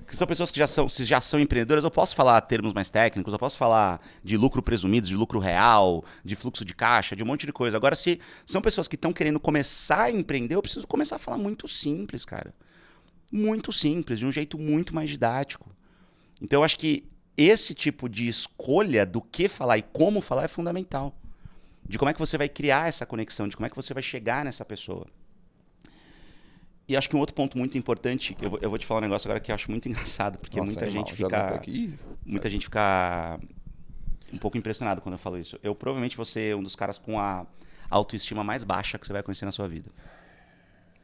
Speaker 2: Que são pessoas que já são empreendedoras, eu posso falar termos mais técnicos, eu posso falar de lucro presumido, de lucro real, de fluxo de caixa, de um monte de coisa. Agora, se são pessoas que estão querendo começar a empreender, eu preciso começar a falar muito simples, cara. Muito simples, de um jeito muito mais didático. Então, eu acho que esse tipo de escolha do que falar e como falar é fundamental. De como é que você vai criar essa conexão, de como é que você vai chegar nessa pessoa. E acho que um outro ponto muito importante, eu vou te falar um negócio agora que eu acho muito engraçado, porque muita gente fica um pouco impressionado quando eu falo isso. Eu provavelmente vou ser um dos caras com a autoestima mais baixa que você vai conhecer na sua vida.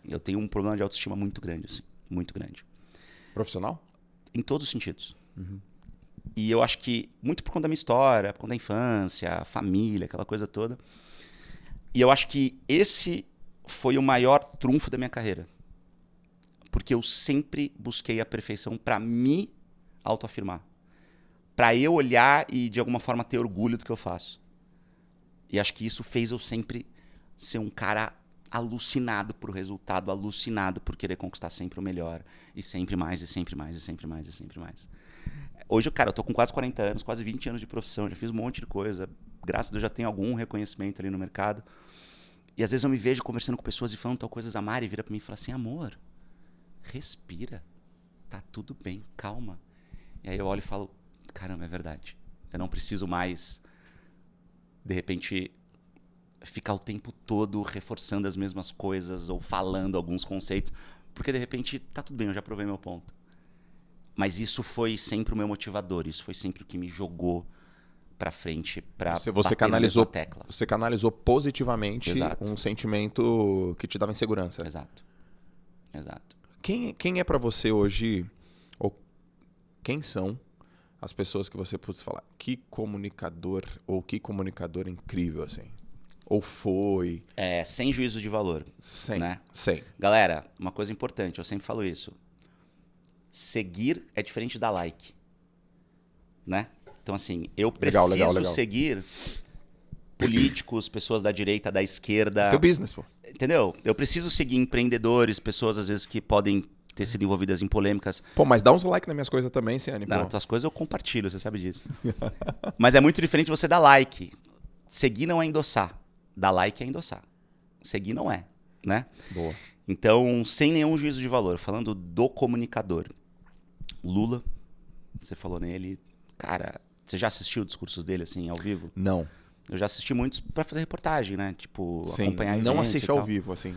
Speaker 2: Eu tenho um problema de autoestima muito grande, assim, muito grande.
Speaker 1: Profissional?
Speaker 2: Em todos os sentidos. Uhum. E eu acho que muito por conta da minha história, por conta da infância, família, aquela coisa toda. E eu acho que esse foi o maior trunfo da minha carreira. Porque eu sempre busquei a perfeição para me autoafirmar. Para eu olhar e, de alguma forma, ter orgulho do que eu faço. E acho que isso fez eu sempre ser um cara alucinado por resultado, alucinado por querer conquistar sempre o melhor. E sempre mais, e sempre mais, e sempre mais, e sempre mais. Hoje, cara, eu tô com quase 40 anos, quase 20 anos de profissão, já fiz um monte de coisa. Graças a Deus já tenho algum reconhecimento ali no mercado. E às vezes eu me vejo conversando com pessoas e falando tal coisa, a Mari vira pra mim e fala assim, amor, respira, tá tudo bem, calma. E aí eu olho e falo, caramba, é verdade. Eu não preciso mais, de repente, ficar o tempo todo reforçando as mesmas coisas ou falando alguns conceitos, porque de repente tá tudo bem, eu já provei meu ponto. Mas isso foi sempre o meu motivador, isso foi sempre o que me jogou pra frente, pra bater na mesma tecla.
Speaker 1: Você canalizou positivamente
Speaker 2: Exato.
Speaker 1: Um sentimento que te dava insegurança.
Speaker 2: Exato. Exato.
Speaker 1: Quem é pra você hoje, ou quem são as pessoas que você pode falar, que comunicador incrível, assim? Ou foi?
Speaker 2: Sem juízo de valor.
Speaker 1: Sem.
Speaker 2: Né?
Speaker 1: Sem.
Speaker 2: Galera, uma coisa importante, eu sempre falo isso. Seguir é diferente da like. Né? Então, assim, eu preciso
Speaker 1: legal.
Speaker 2: seguir políticos, pessoas da direita, da esquerda.
Speaker 1: Teu business, pô.
Speaker 2: Entendeu? Eu preciso seguir empreendedores, pessoas, às vezes, que podem ter sido envolvidas em polêmicas.
Speaker 1: Pô, mas dá uns like nas minhas coisas também, Ciane.
Speaker 2: Não, as tuas coisas eu compartilho, você sabe disso. Mas é muito diferente você dar like. Seguir não é endossar. Dar like é endossar. Seguir não é, né?
Speaker 1: Boa.
Speaker 2: Então, sem nenhum juízo de valor, falando do comunicador. Lula, você falou nele. Cara, você já assistiu discursos dele, assim, ao vivo?
Speaker 1: Não.
Speaker 2: Eu já assisti muitos pra fazer reportagem, né? Tipo,
Speaker 1: Sim,
Speaker 2: acompanhar
Speaker 1: não
Speaker 2: eventos
Speaker 1: assiste
Speaker 2: e
Speaker 1: ao
Speaker 2: tal.
Speaker 1: vivo, assim.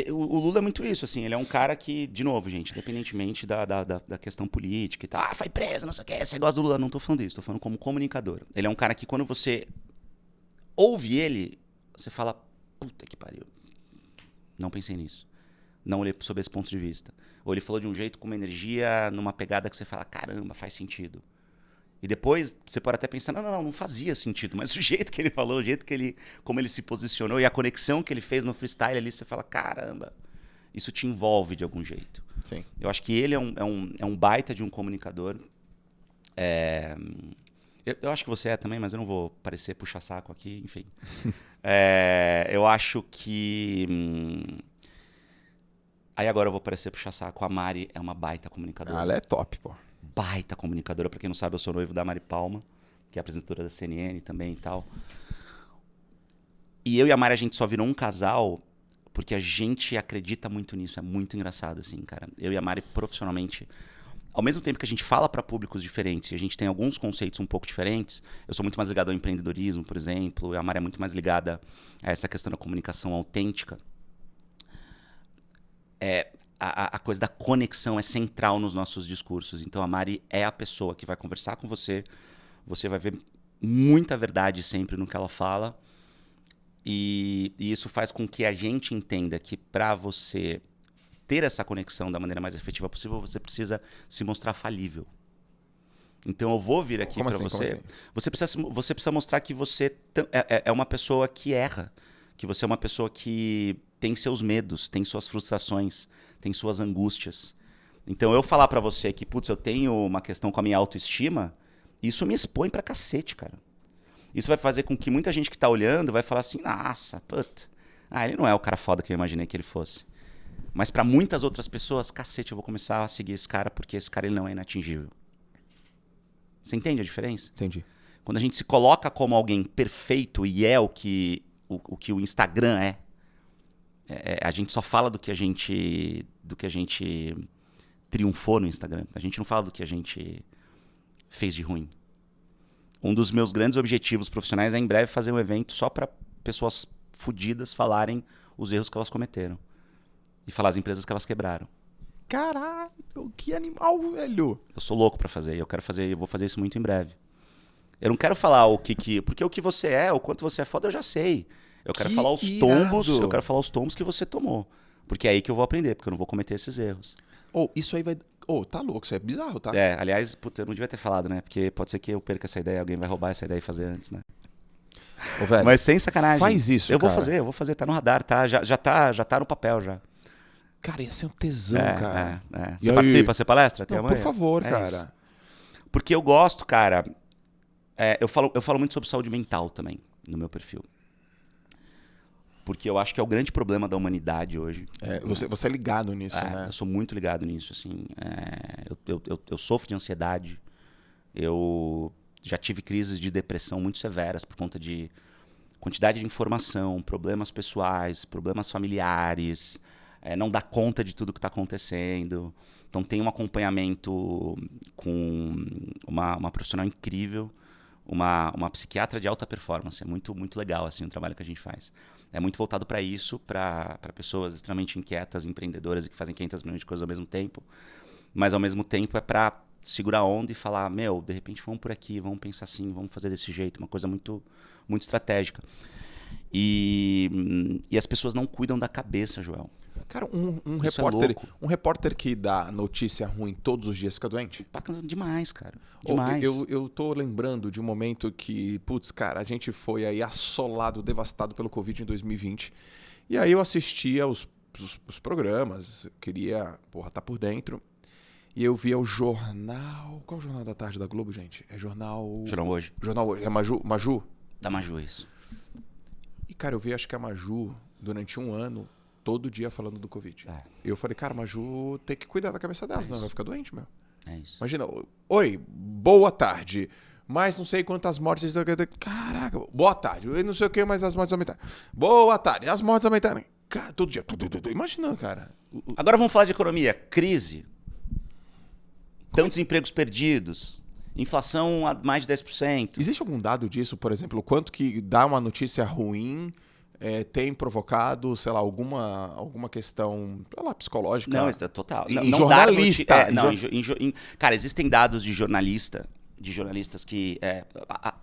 Speaker 2: O Lula é muito isso, assim. Ele é um cara que, de novo, gente, independentemente da questão política e tal. Ah, foi preso, não sei o que. Você gosta do Lula? Não tô falando isso, tô falando como comunicador. Ele é um cara que, quando você ouve ele, você fala, puta que pariu. Não pensei nisso. Não olhei sob esse ponto de vista. Ou ele falou de um jeito com uma energia, numa pegada que você fala, caramba, faz sentido. E depois você pode até pensar, não fazia sentido. Mas o jeito que ele falou, o jeito que como ele se posicionou e a conexão que ele fez no freestyle ali, você fala, caramba, isso te envolve de algum jeito.
Speaker 1: Sim.
Speaker 2: Eu acho que ele é um baita de um comunicador. Eu acho que você é também, mas eu não vou parecer puxa-saco aqui, enfim. Eu acho que... Aí agora eu vou parecer puxa-saco. A Mari é uma baita comunicadora.
Speaker 1: Ela é top, pô.
Speaker 2: Baita comunicadora. Pra quem não sabe, eu sou noivo da Mari Palma, que é apresentadora da CNN também e tal. E eu e a Mari, a gente só virou um casal porque a gente acredita muito nisso. É muito engraçado, assim, cara. Eu e a Mari, profissionalmente, ao mesmo tempo que a gente fala para públicos diferentes e a gente tem alguns conceitos um pouco diferentes, eu sou muito mais ligado ao empreendedorismo, por exemplo, e a Mari é muito mais ligada a essa questão da comunicação autêntica. A coisa da conexão é central nos nossos discursos. Então a Mari é a pessoa que vai conversar com você, você vai ver muita verdade sempre no que ela fala, e isso faz com que a gente entenda que para você ter essa conexão da maneira mais efetiva possível, você precisa se mostrar falível. Então eu vou vir aqui para você. Você precisa mostrar que você é uma pessoa que erra, que você é uma pessoa que tem seus medos, tem suas frustrações, tem suas angústias. Então eu falar para você que, putz, eu tenho uma questão com a minha autoestima, isso me expõe pra cacete, cara. Isso vai fazer com que muita gente que tá olhando vai falar assim, nossa, puta, ele não é o cara foda que eu imaginei que ele fosse. Mas para muitas outras pessoas, cacete, eu vou começar a seguir esse cara porque esse cara ele não é inatingível. Você entende a diferença?
Speaker 1: Entendi.
Speaker 2: Quando a gente se coloca como alguém perfeito e é o que o Instagram é, a gente só fala do que a gente triunfou no Instagram. A gente não fala do que a gente fez de ruim. Um dos meus grandes objetivos profissionais é em breve fazer um evento só para pessoas fodidas falarem os erros que elas cometeram. E falar as empresas que elas quebraram.
Speaker 1: Caralho, que animal, velho.
Speaker 2: Eu sou louco pra fazer, eu vou fazer isso muito em breve. Eu não quero falar porque o que você é, o quanto você é foda, eu já sei. Eu quero falar os tombos que você tomou. Porque é aí que eu vou aprender, porque eu não vou cometer esses erros.
Speaker 1: Isso aí vai... tá louco, isso é bizarro, tá?
Speaker 2: Aliás, puta, eu não devia ter falado, né? Porque pode ser que eu perca essa ideia, alguém vai roubar essa ideia e fazer antes, né?
Speaker 1: Velho,
Speaker 2: mas sem sacanagem.
Speaker 1: Faz isso,
Speaker 2: eu vou fazer, tá no radar, tá? Já tá no papel já.
Speaker 1: Cara, ia ser um tesão, cara.
Speaker 2: Você participa, você palestra?
Speaker 1: Não, por favor, cara.
Speaker 2: Isso. Porque eu gosto, cara. Eu falo muito sobre saúde mental também no meu perfil. Porque eu acho que é o grande problema da humanidade hoje.
Speaker 1: Você é ligado nisso, né?
Speaker 2: Eu sou muito ligado nisso, assim. Eu sofro de ansiedade. Eu já tive crises de depressão muito severas por conta de quantidade de informação, problemas pessoais, problemas familiares, não dar conta de tudo que está acontecendo. Então tem um acompanhamento com uma profissional incrível, uma psiquiatra de alta performance. É muito, muito legal assim, o trabalho que a gente faz. É muito voltado para isso, para pessoas extremamente inquietas, empreendedoras e que fazem 500 milhões de coisas ao mesmo tempo. Mas ao mesmo tempo é para segurar a onda e falar, de repente vamos por aqui, vamos pensar assim, vamos fazer desse jeito. Uma coisa muito, muito estratégica. E as pessoas não cuidam da cabeça, Joel.
Speaker 1: Cara, um repórter que dá notícia ruim todos os dias fica doente?
Speaker 2: Demais, cara. Demais.
Speaker 1: Eu tô lembrando de um momento que, cara, a gente foi aí assolado, devastado pelo Covid em 2020. E aí eu assistia os programas, queria, tá por dentro. E eu via o jornal... Qual é o Jornal da Tarde da Globo, gente? É Jornal...
Speaker 2: Jornal Hoje.
Speaker 1: Jornal Hoje. É Maju?
Speaker 2: Da Maju, isso.
Speaker 1: E, cara, eu vi, acho que a Maju, durante um ano, todo dia falando do Covid. Eu falei, cara, Maju tem que cuidar da cabeça dela, senão ela vai ficar doente, meu.
Speaker 2: É isso.
Speaker 1: Imagina, oi, boa tarde, mas não sei quantas mortes... Caraca, boa tarde, eu não sei o que, mas as mortes aumentaram. Boa tarde, as mortes aumentaram. Cara, todo dia, imaginando, cara.
Speaker 2: Agora vamos falar de economia. Crise. Tantos empregos perdidos. Inflação a mais de 10%.
Speaker 1: Existe algum dado disso, por exemplo, o quanto que dá uma notícia ruim tem provocado, sei lá, alguma questão, sei lá, psicológica?
Speaker 2: Não, isso é total.
Speaker 1: Em jornalista.
Speaker 2: Cara, existem dados de jornalistas que,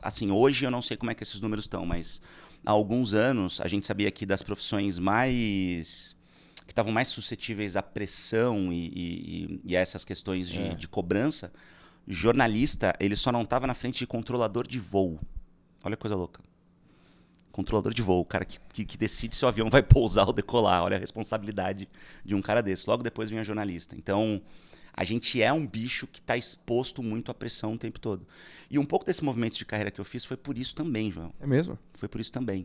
Speaker 2: assim, hoje eu não sei como é que esses números estão, mas há alguns anos a gente sabia que das profissões que estavam mais suscetíveis à pressão e a essas questões de cobrança, jornalista, ele só não estava na frente de controlador de voo. Olha que coisa louca. controlador de voo, o cara que decide se o avião vai pousar ou decolar. Olha a responsabilidade de um cara desse. Logo depois vem a jornalista. Então, a gente é um bicho que está exposto muito à pressão o tempo todo. E um pouco desse movimento de carreira que eu fiz foi por isso também, João.
Speaker 1: É mesmo?
Speaker 2: Foi por isso também.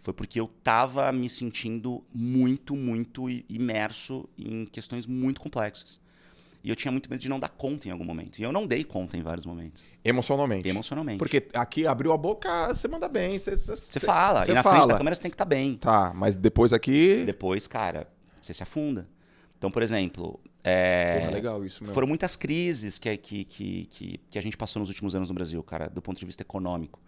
Speaker 2: Foi porque eu estava me sentindo muito, muito imerso em questões muito complexas. E eu tinha muito medo de não dar conta em algum momento. E eu não dei conta em vários momentos.
Speaker 1: Emocionalmente.
Speaker 2: Emocionalmente.
Speaker 1: Porque aqui abriu a boca, você manda bem.
Speaker 2: Você fala.
Speaker 1: Você
Speaker 2: e na
Speaker 1: fala.
Speaker 2: frente da câmera você tem que estar bem.
Speaker 1: Tá, mas depois aqui...
Speaker 2: Depois, cara, você se afunda. Então, por exemplo...
Speaker 1: Porra, legal isso mesmo.
Speaker 2: Foram muitas crises que a gente passou nos últimos anos no Brasil, cara, do ponto de vista econômico.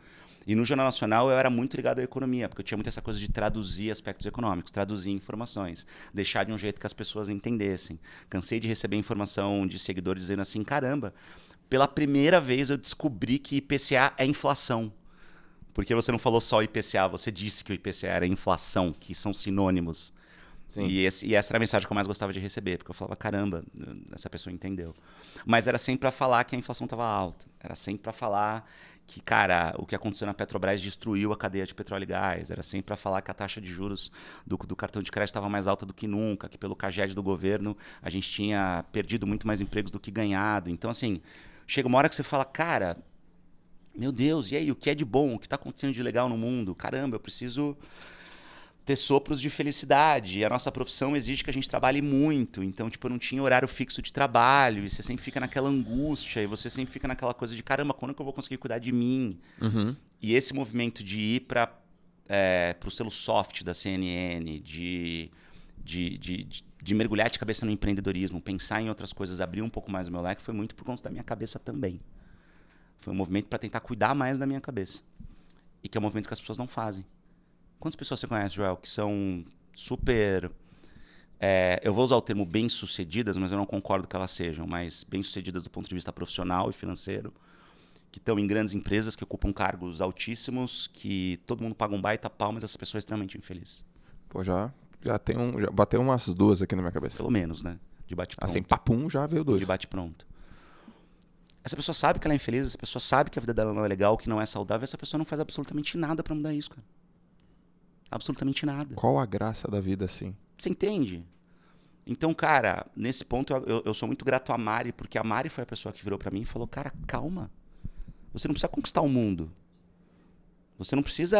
Speaker 2: E no Jornal Nacional eu era muito ligado à economia, porque eu tinha muito essa coisa de traduzir aspectos econômicos, traduzir informações, deixar de um jeito que as pessoas entendessem. Cansei de receber informação de seguidores dizendo assim, caramba, pela primeira vez eu descobri que IPCA é inflação. Porque você não falou só IPCA, você disse que o IPCA era inflação, que são sinônimos. E essa era a mensagem que eu mais gostava de receber, porque eu falava, caramba, essa pessoa entendeu. Mas era sempre para falar que a inflação estava alta, era sempre para falar que, cara, o que aconteceu na Petrobras destruiu a cadeia de petróleo e gás. Era sempre para falar que a taxa de juros do cartão de crédito estava mais alta do que nunca, que pelo CAGED do governo a gente tinha perdido muito mais empregos do que ganhado. Então, assim, chega uma hora que você fala, cara, meu Deus, e aí, o que é de bom? O que está acontecendo de legal no mundo? Caramba, eu preciso ter sopros de felicidade. E a nossa profissão exige que a gente trabalhe muito. Então, tipo, eu não tinha horário fixo de trabalho. E você sempre fica naquela angústia. E você sempre fica naquela coisa de, caramba, quando que eu vou conseguir cuidar de mim?
Speaker 1: Uhum.
Speaker 2: E esse movimento de ir para o selo soft da CNN, de mergulhar de cabeça no empreendedorismo, pensar em outras coisas, abrir um pouco mais o meu leque, foi muito por conta da minha cabeça também. Foi um movimento para tentar cuidar mais da minha cabeça. E que é um movimento que as pessoas não fazem. Quantas pessoas você conhece, Joel, que são super... eu vou usar o termo bem-sucedidas, mas eu não concordo que elas sejam, mas bem-sucedidas do ponto de vista profissional e financeiro, que estão em grandes empresas, que ocupam cargos altíssimos, que todo mundo paga um baita pau, mas essa pessoa é extremamente infeliz.
Speaker 1: Pô, já bateu umas duas aqui na minha cabeça.
Speaker 2: Pelo menos, né? De bate-pronto.
Speaker 1: Assim, papum, já veio dois.
Speaker 2: De bate-pronto. Essa pessoa sabe que ela é infeliz, essa pessoa sabe que a vida dela não é legal, que não é saudável, essa pessoa não faz absolutamente nada para mudar isso, cara. Absolutamente nada.
Speaker 1: Qual a graça da vida, assim?
Speaker 2: Você entende? Então, cara, nesse ponto eu sou muito grato a Mari, porque a Mari foi a pessoa que virou pra mim e falou, cara, calma. Você não precisa conquistar o mundo. Você não precisa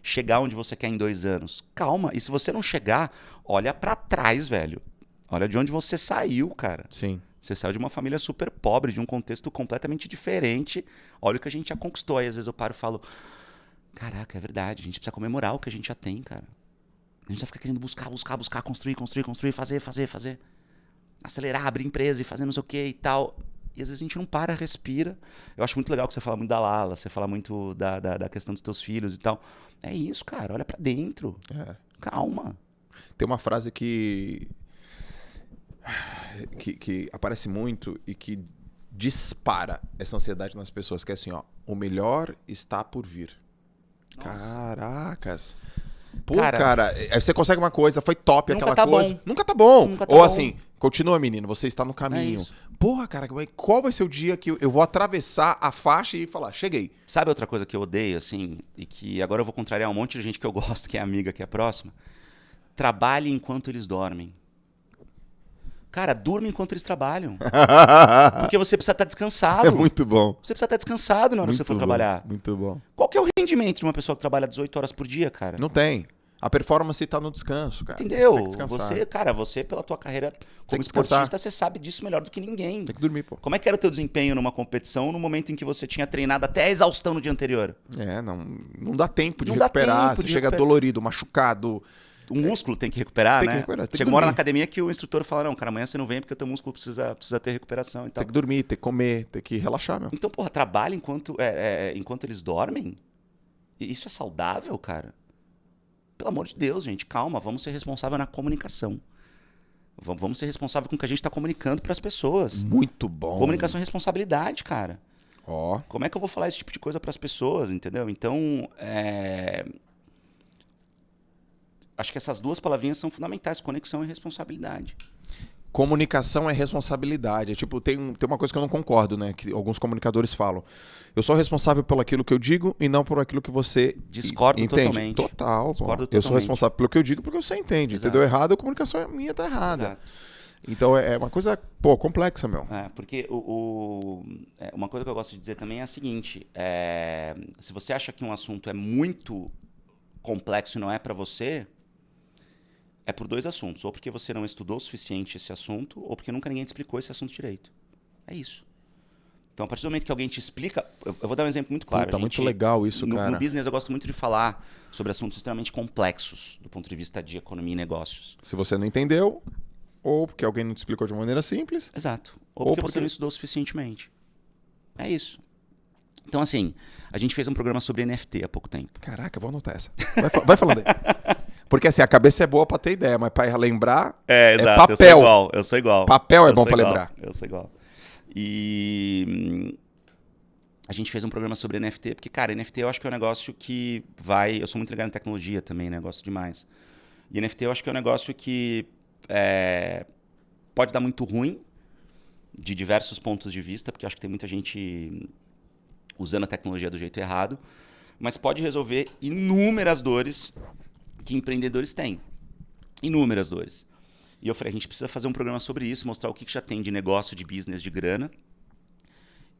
Speaker 2: chegar onde você quer em 2 anos. Calma. E se você não chegar, olha pra trás, velho. Olha de onde você saiu, cara.
Speaker 1: Sim.
Speaker 2: Você saiu de uma família super pobre, de um contexto completamente diferente. Olha o que a gente já conquistou. Aí às vezes eu paro e falo... Caraca, é verdade. A gente precisa comemorar o que a gente já tem, cara. A gente já fica querendo buscar, construir, fazer. Acelerar, abrir empresa e fazer não sei o que e tal. E às vezes a gente não para, respira. Eu acho muito legal que você fala muito da Lala, você fala muito da questão dos teus filhos e tal. É isso, cara. Olha pra dentro. Calma.
Speaker 1: Tem uma frase que aparece muito e que dispara essa ansiedade nas pessoas, que é assim, ó. O melhor está por vir. Nossa. Caracas. Pô, cara, aí você consegue uma coisa, foi top
Speaker 2: nunca
Speaker 1: aquela
Speaker 2: tá
Speaker 1: coisa.
Speaker 2: Bom.
Speaker 1: Nunca tá bom.
Speaker 2: Nunca tá
Speaker 1: Ou
Speaker 2: bom.
Speaker 1: assim, continua, menino, você está no caminho. Porra, cara, qual vai ser o dia que eu vou atravessar a faixa e falar, cheguei?
Speaker 2: Sabe outra coisa que eu odeio, assim, e que agora eu vou contrariar um monte de gente que eu gosto, que é amiga, que é próxima? Trabalhe enquanto eles dormem. Cara, durma enquanto eles trabalham. Porque você precisa estar descansado.
Speaker 1: É muito bom.
Speaker 2: Você precisa estar descansado na hora que você for trabalhar.
Speaker 1: Muito bom.
Speaker 2: Qual que é o rendimento de uma pessoa que trabalha 18 horas por dia, cara?
Speaker 1: Não tem. A performance está no descanso, cara.
Speaker 2: Entendeu?
Speaker 1: Tem que descansar.
Speaker 2: Você pela tua carreira como esportista, você sabe disso melhor do que ninguém.
Speaker 1: Tem que dormir, pô.
Speaker 2: Como é que era o teu desempenho numa competição no momento em que você tinha treinado até a exaustão no dia anterior?
Speaker 1: Não dá tempo de recuperar. Você chega dolorido, machucado.
Speaker 2: O músculo tem que recuperar, né? Chega uma hora na academia que o instrutor fala, não, cara, amanhã você não vem porque o teu músculo precisa ter recuperação e tal.
Speaker 1: Tem que dormir, tem que comer, tem que relaxar, meu.
Speaker 2: Então, porra, trabalha enquanto eles dormem? Isso é saudável, cara? Pelo amor de Deus, gente, calma, vamos ser responsáveis na comunicação. Vamos ser responsáveis com o que a gente está comunicando para as pessoas.
Speaker 1: Muito bom.
Speaker 2: Comunicação é responsabilidade, cara.
Speaker 1: Ó.
Speaker 2: Como é que eu vou falar esse tipo de coisa para as pessoas, entendeu? Então, acho que essas duas palavrinhas são fundamentais, conexão e responsabilidade.
Speaker 1: comunicação é responsabilidade. Tipo, tem uma coisa que eu não concordo, né? Que alguns comunicadores falam. Eu sou responsável pelo aquilo que eu digo e não por aquilo que você
Speaker 2: Discordo
Speaker 1: entende.
Speaker 2: totalmente.
Speaker 1: Total.
Speaker 2: Discordo
Speaker 1: Eu sou
Speaker 2: totalmente.
Speaker 1: responsável pelo que eu digo porque você entende.
Speaker 2: Exato.
Speaker 1: Entendeu errado, a comunicação minha tá errada.
Speaker 2: Exato.
Speaker 1: Então é uma coisa, complexa, meu.
Speaker 2: Porque uma coisa que eu gosto de dizer também é a seguinte: se você acha que um assunto é muito complexo e não é para você, é por 2 assuntos. Ou porque você não estudou o suficiente esse assunto, ou porque nunca ninguém te explicou esse assunto direito. É isso. Então, a partir do momento que alguém te explica... Eu vou dar um exemplo muito claro.
Speaker 1: Tá muito legal isso, cara.
Speaker 2: No business, eu gosto muito de falar sobre assuntos extremamente complexos do ponto de vista de economia e negócios.
Speaker 1: Se você não entendeu, ou porque alguém não te explicou de maneira simples.
Speaker 2: Exato. Ou porque você não estudou suficientemente. É isso. Então, assim, a gente fez um programa sobre NFT há pouco tempo.
Speaker 1: Caraca, vou anotar essa. Vai falando aí. Porque assim, a cabeça é boa pra ter ideia, mas pra lembrar
Speaker 2: Exato,
Speaker 1: papel.
Speaker 2: Eu sou igual.
Speaker 1: Papel é bom pra lembrar.
Speaker 2: Eu sou igual. E a gente fez um programa sobre NFT, porque, cara, NFT eu acho que é um negócio que vai... Eu sou muito ligado em tecnologia também, né? Gosto demais. E NFT eu acho que é um negócio que pode dar muito ruim, de diversos pontos de vista, porque eu acho que tem muita gente usando a tecnologia do jeito errado, mas pode resolver inúmeras dores que empreendedores têm. Inúmeras dores. E eu falei, a gente precisa fazer um programa sobre isso, mostrar o que já tem de negócio, de business, de grana,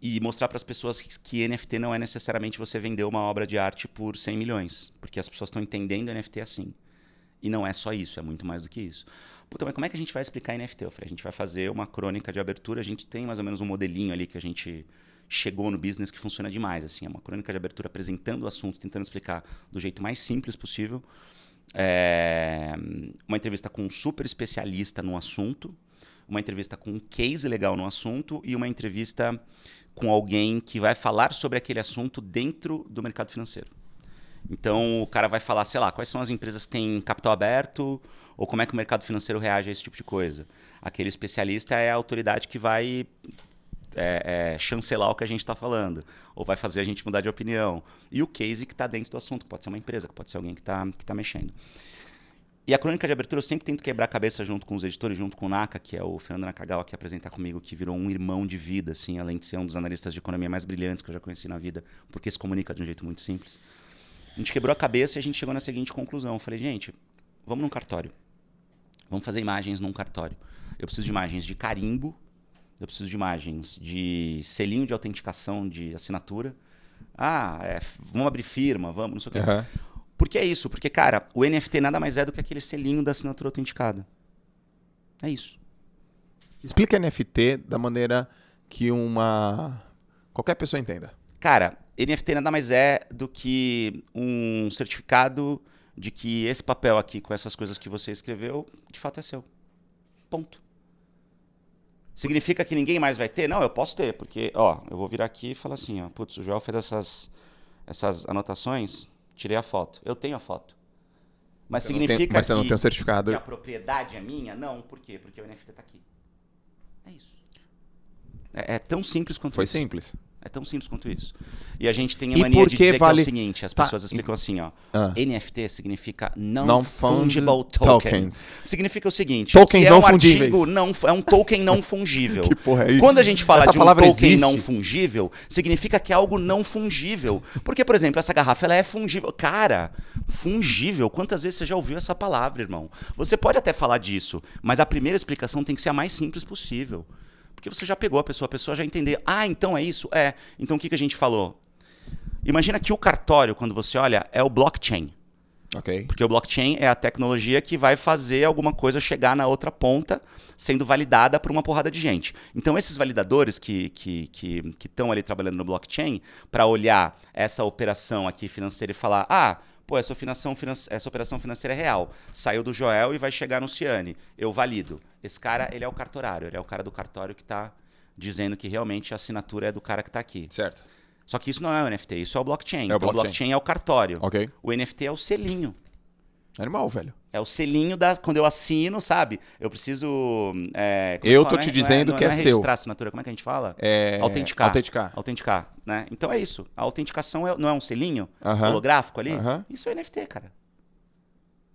Speaker 2: e mostrar para as pessoas que NFT não é necessariamente você vender uma obra de arte por 100 milhões, porque as pessoas estão entendendo NFT assim. E não é só isso, é muito mais do que isso. Puta, mas como é que a gente vai explicar NFT? Eu falei, a gente vai fazer uma crônica de abertura, a gente tem mais ou menos um modelinho ali que a gente chegou no business que funciona demais. Assim, é uma crônica de abertura apresentando assuntos, tentando explicar do jeito mais simples possível. Uma entrevista com um super especialista no assunto, uma entrevista com um case legal no assunto e uma entrevista com alguém que vai falar sobre aquele assunto dentro do mercado financeiro. Então, o cara vai falar, sei lá, quais são as empresas que têm capital aberto ou como é que o mercado financeiro reage a esse tipo de coisa. Aquele especialista é a autoridade que vai chancelar o que a gente está falando, ou vai fazer a gente mudar de opinião. E o case que está dentro do assunto, que pode ser uma empresa, que pode ser alguém que tá mexendo. E a crônica de abertura eu sempre tento quebrar a cabeça junto com os editores, junto com o Naka, que é o Fernando Nakagawa, que apresenta comigo, que virou um irmão de vida, assim, além de ser um dos analistas de economia mais brilhantes que eu já conheci na vida, porque se comunica de um jeito muito simples. A gente quebrou a cabeça e a gente chegou na seguinte conclusão. Eu falei, gente, vamos num cartório. Vamos fazer imagens num cartório. Eu preciso de imagens de carimbo, eu preciso de imagens de selinho de autenticação de assinatura. Vamos abrir firma, vamos, não sei o quê.
Speaker 1: Uhum.
Speaker 2: Por que é isso? Porque, cara, o NFT nada mais é do que aquele selinho da assinatura autenticada. É isso.
Speaker 1: Explica NFT da maneira que qualquer pessoa entenda.
Speaker 2: Cara, NFT nada mais é do que um certificado de que esse papel aqui, com essas coisas que você escreveu, de fato é seu. Ponto. Significa que ninguém mais vai ter? Não, eu posso ter, porque, eu vou virar aqui e falar assim, putz, o Joel fez essas anotações, tirei a foto. Eu tenho a foto. Mas significa
Speaker 1: mas você não tem o certificado.
Speaker 2: Que a propriedade é minha? Não, por quê? Porque o NFT está aqui. É isso. É tão simples quanto
Speaker 1: Foi
Speaker 2: isso.
Speaker 1: Foi simples.
Speaker 2: É tão simples quanto isso. E a gente tem a mania de dizer que é o seguinte, as pessoas explicam assim, NFT significa Non-Fungible Tokens. Significa o seguinte,
Speaker 1: tokens
Speaker 2: que
Speaker 1: não fungíveis.
Speaker 2: É um token não fungível.
Speaker 1: Que porra é isso?
Speaker 2: Quando a gente fala
Speaker 1: Essa
Speaker 2: de um
Speaker 1: palavra
Speaker 2: token
Speaker 1: existe?
Speaker 2: não fungível, significa que é algo não fungível. Porque, por exemplo, essa garrafa ela é fungível. Cara, fungível, quantas vezes você já ouviu essa palavra, irmão? Você pode até falar disso, mas a primeira explicação tem que ser a mais simples possível. Porque você já pegou a pessoa já entender. Então é isso? Então o que a gente falou? Imagina que o cartório, quando você olha, é o blockchain.
Speaker 1: Ok.
Speaker 2: Porque o blockchain é a tecnologia que vai fazer alguma coisa chegar na outra ponta, sendo validada por uma porrada de gente. Então esses validadores que estão ali trabalhando no blockchain, para olhar essa operação aqui financeira e falar, essa operação financeira é real. Saiu do Joel e vai chegar no Ciane. Eu valido. Esse cara, ele é o cartorário. Ele é o cara do cartório que está dizendo que realmente a assinatura é do cara que está aqui.
Speaker 1: Certo.
Speaker 2: Só que isso não é o NFT, isso é o blockchain.
Speaker 1: É o
Speaker 2: então o blockchain é o cartório.
Speaker 1: Ok.
Speaker 2: O NFT é o selinho.
Speaker 1: Animal, velho.
Speaker 2: É o selinho quando eu assino, sabe? Eu preciso...
Speaker 1: eu tô te dizendo que é seu.
Speaker 2: Registrar a assinatura, como é que a gente fala? Autenticar. Autenticar, né? Então é isso. A autenticação não é um selinho holográfico ali? Isso é NFT, cara.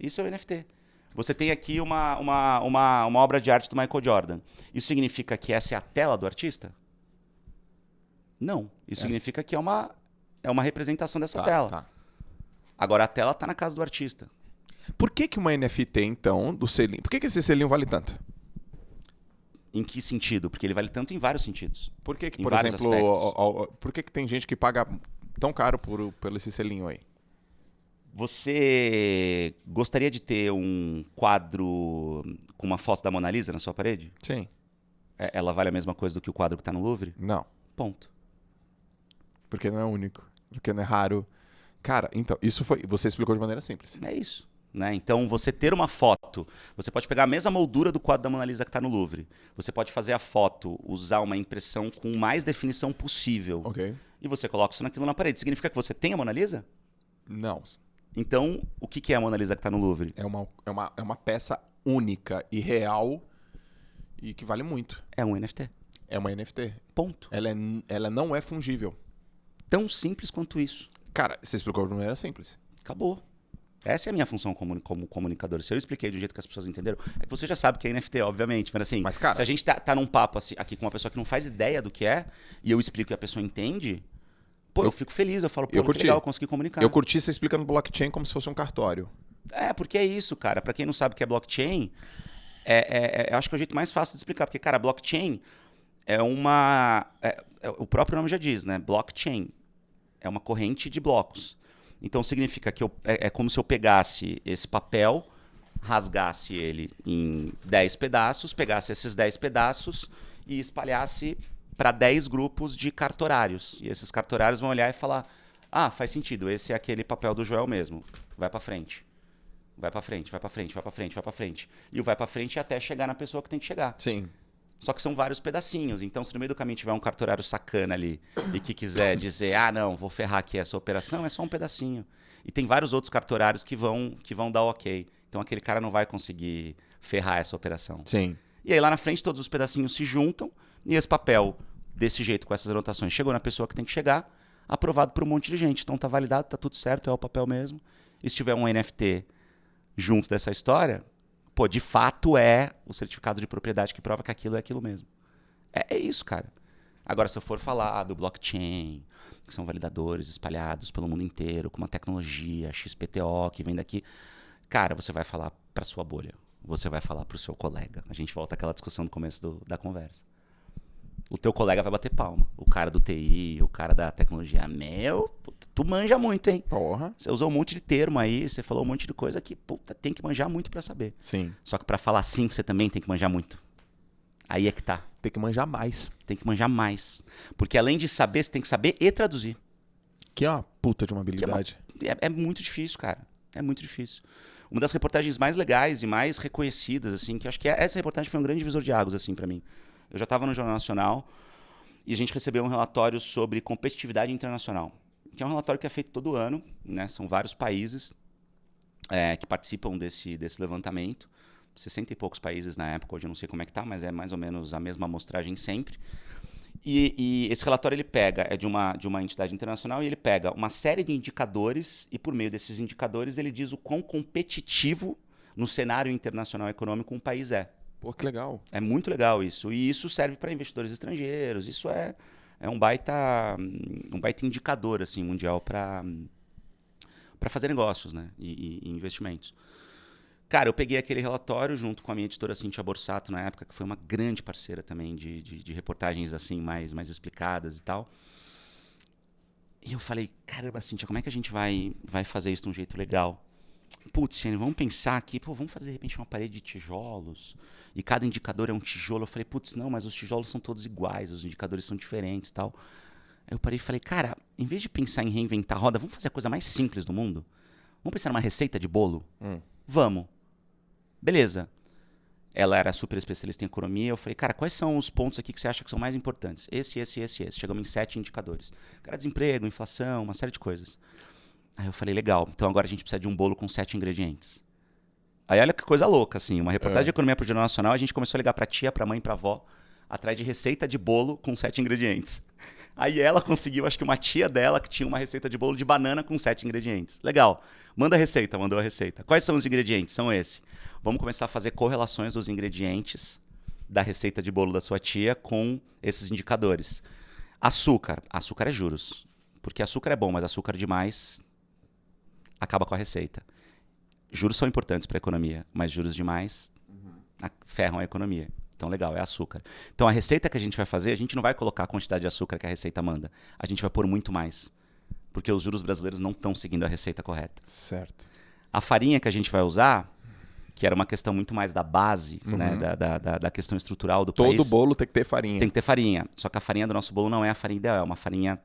Speaker 2: Isso é o NFT. Você tem aqui uma obra de arte do Michael Jordan. Isso significa que essa é a tela do artista? Não. Isso significa que é uma representação dessa tela.
Speaker 1: Tá.
Speaker 2: Agora, a tela está na casa do artista.
Speaker 1: Por que uma NFT, então, do selinho... Por que esse selinho vale tanto?
Speaker 2: Em que sentido? Porque ele vale tanto em vários sentidos.
Speaker 1: Por que,
Speaker 2: Em
Speaker 1: por
Speaker 2: vários
Speaker 1: exemplo, por que tem gente que paga tão caro por esse selinho aí?
Speaker 2: Você gostaria de ter um quadro com uma foto da Mona Lisa na sua parede?
Speaker 1: Sim.
Speaker 2: Ela vale a mesma coisa do que o quadro que está no Louvre?
Speaker 1: Não.
Speaker 2: Ponto.
Speaker 1: Porque não é único. Porque não é raro. Cara, então, isso foi... Você explicou de maneira simples.
Speaker 2: É isso. Né? Então, você ter uma foto, você pode pegar a mesma moldura do quadro da Mona Lisa que está no Louvre. Você pode fazer a foto, usar uma impressão com mais definição possível.
Speaker 1: Ok.
Speaker 2: E você coloca isso naquilo na parede. Significa que você tem a Mona Lisa?
Speaker 1: Não.
Speaker 2: Então, o que é a Mona Lisa que está no Louvre?
Speaker 1: É uma peça única e real e que vale muito.
Speaker 2: É um NFT.
Speaker 1: É uma NFT.
Speaker 2: Ponto.
Speaker 1: Ela não é fungível.
Speaker 2: Tão simples quanto isso.
Speaker 1: Cara, você explicou de maneira simples.
Speaker 2: Acabou. Essa é a minha função como comunicador. Se eu expliquei de um jeito que as pessoas entenderam, é que você já sabe que é NFT, obviamente. Mas assim,
Speaker 1: Mas, cara,
Speaker 2: se a gente tá num papo assim, aqui com uma pessoa que não faz ideia do que é, e eu explico e a pessoa entende, pô, eu fico feliz. Eu falo, pô, que legal, eu consegui comunicar.
Speaker 1: Eu curti você explicando blockchain como se fosse um cartório.
Speaker 2: Porque é isso, cara. Pra quem não sabe o que é blockchain, eu acho que é o jeito mais fácil de explicar. Porque, cara, blockchain o próprio nome já diz, né? Blockchain. É uma corrente de blocos. Então significa que é como se eu pegasse esse papel, rasgasse ele em 10 pedaços, pegasse esses 10 pedaços e espalhasse para 10 grupos de cartorários. E esses cartorários vão olhar e falar: ah, faz sentido, esse é aquele papel do Joel mesmo. Vai para frente. Vai para frente, vai para frente, vai para frente, vai para frente. E o vai para frente até chegar na pessoa que tem que chegar.
Speaker 1: Sim.
Speaker 2: Só que são vários pedacinhos. Então, se no meio do caminho tiver um cartorário sacana ali e que quiser dizer, ah, não, vou ferrar aqui essa operação, é só um pedacinho. E tem vários outros cartorários que vão dar ok. Então, aquele cara não vai conseguir ferrar essa operação.
Speaker 1: Sim.
Speaker 2: E aí, lá na frente, todos os pedacinhos se juntam e esse papel, desse jeito, com essas anotações, chegou na pessoa que tem que chegar, aprovado por um monte de gente. Então, tá validado, tá tudo certo, é o papel mesmo. E se tiver um NFT junto dessa história... Pô, de fato é o certificado de propriedade que prova que aquilo é aquilo mesmo. É isso, cara. Agora, se eu for falar do blockchain, que são validadores espalhados pelo mundo inteiro, com uma tecnologia XPTO que vem daqui, cara, você vai falar para sua bolha. Você vai falar para o seu colega. A gente volta àquela discussão do começo da conversa. O teu colega vai bater palma. O cara do TI, o cara da tecnologia. Meu, puta, tu manja muito, hein?
Speaker 1: Porra.
Speaker 2: Você usou um monte de termo aí, você falou um monte de coisa que, puta, tem que manjar muito pra saber.
Speaker 1: Sim.
Speaker 2: Só que pra falar sim, você também tem que manjar muito. Aí é que tá.
Speaker 1: Tem que manjar mais.
Speaker 2: Tem que manjar mais. Porque além de saber, você tem que saber e traduzir.
Speaker 1: Que é uma puta de uma habilidade.
Speaker 2: É muito difícil, cara. É muito difícil. Uma das reportagens mais legais e mais reconhecidas, assim, que acho que essa reportagem foi um grande divisor de águas, assim, pra mim. Eu já estava no Jornal Nacional e a gente recebeu um relatório sobre competitividade internacional, que é um relatório que é feito todo ano, né? São vários países que participam desse levantamento, 60 e poucos países na época, hoje eu não sei como é que tá, mas é mais ou menos a mesma amostragem sempre. E esse relatório ele pega, é de uma entidade internacional, e ele pega uma série de indicadores e por meio desses indicadores ele diz o quão competitivo no cenário internacional econômico um país é.
Speaker 1: Pô, que legal.
Speaker 2: É muito legal isso. E isso serve para investidores estrangeiros. Isso é um baita indicador assim, mundial para fazer negócios, né? E investimentos. Cara, eu peguei aquele relatório junto com a minha editora Cíntia Borsato na época, que foi uma grande parceira também de reportagens assim mais explicadas e tal. E eu falei, caramba, Cíntia, como é que a gente vai fazer isso de um jeito legal? Putz, Ciane, vamos pensar aqui, vamos fazer de repente uma parede de tijolos e cada indicador é um tijolo. Eu falei, putz, não, mas os tijolos são todos iguais, os indicadores são diferentes e tal. Aí eu parei e falei, cara, em vez de pensar em reinventar a roda, vamos fazer a coisa mais simples do mundo? Vamos pensar numa receita de bolo? Vamos. Beleza. Ela era super especialista em economia. Eu falei, cara, quais são os pontos aqui que você acha que são mais importantes? Esse. Chegamos em 7 indicadores. Cara, desemprego, inflação, uma série de coisas. Aí eu falei, legal, então agora a gente precisa de um bolo com 7 ingredientes. Aí olha que coisa louca, assim, uma reportagem de economia pro Jornal Nacional, a gente começou a ligar pra tia, pra mãe, pra avó. atrás de receita de bolo com 7 ingredientes. Aí ela conseguiu, acho que uma tia dela que tinha uma receita de bolo de banana com 7 ingredientes. Legal. Manda a receita, mandou a receita. Quais são os ingredientes? São esses. Vamos começar a fazer correlações dos ingredientes da receita de bolo da sua tia com esses indicadores. Açúcar. Açúcar é juros. Porque açúcar é bom, mas açúcar demais acaba com a receita. Juros são importantes para a economia, mas juros demais ferram a economia. Então, legal, é açúcar. Então, a receita que a gente vai fazer, a gente não vai colocar a quantidade de açúcar que a receita manda. A gente vai pôr muito mais. Porque os juros brasileiros não estão seguindo a receita correta.
Speaker 1: Certo.
Speaker 2: A farinha que a gente vai usar, que era uma questão muito mais da base, né, da questão estrutural do país.
Speaker 1: Todo bolo tem que ter farinha.
Speaker 2: Tem que ter farinha. Só que a farinha do nosso bolo não é a farinha ideal, é uma farinha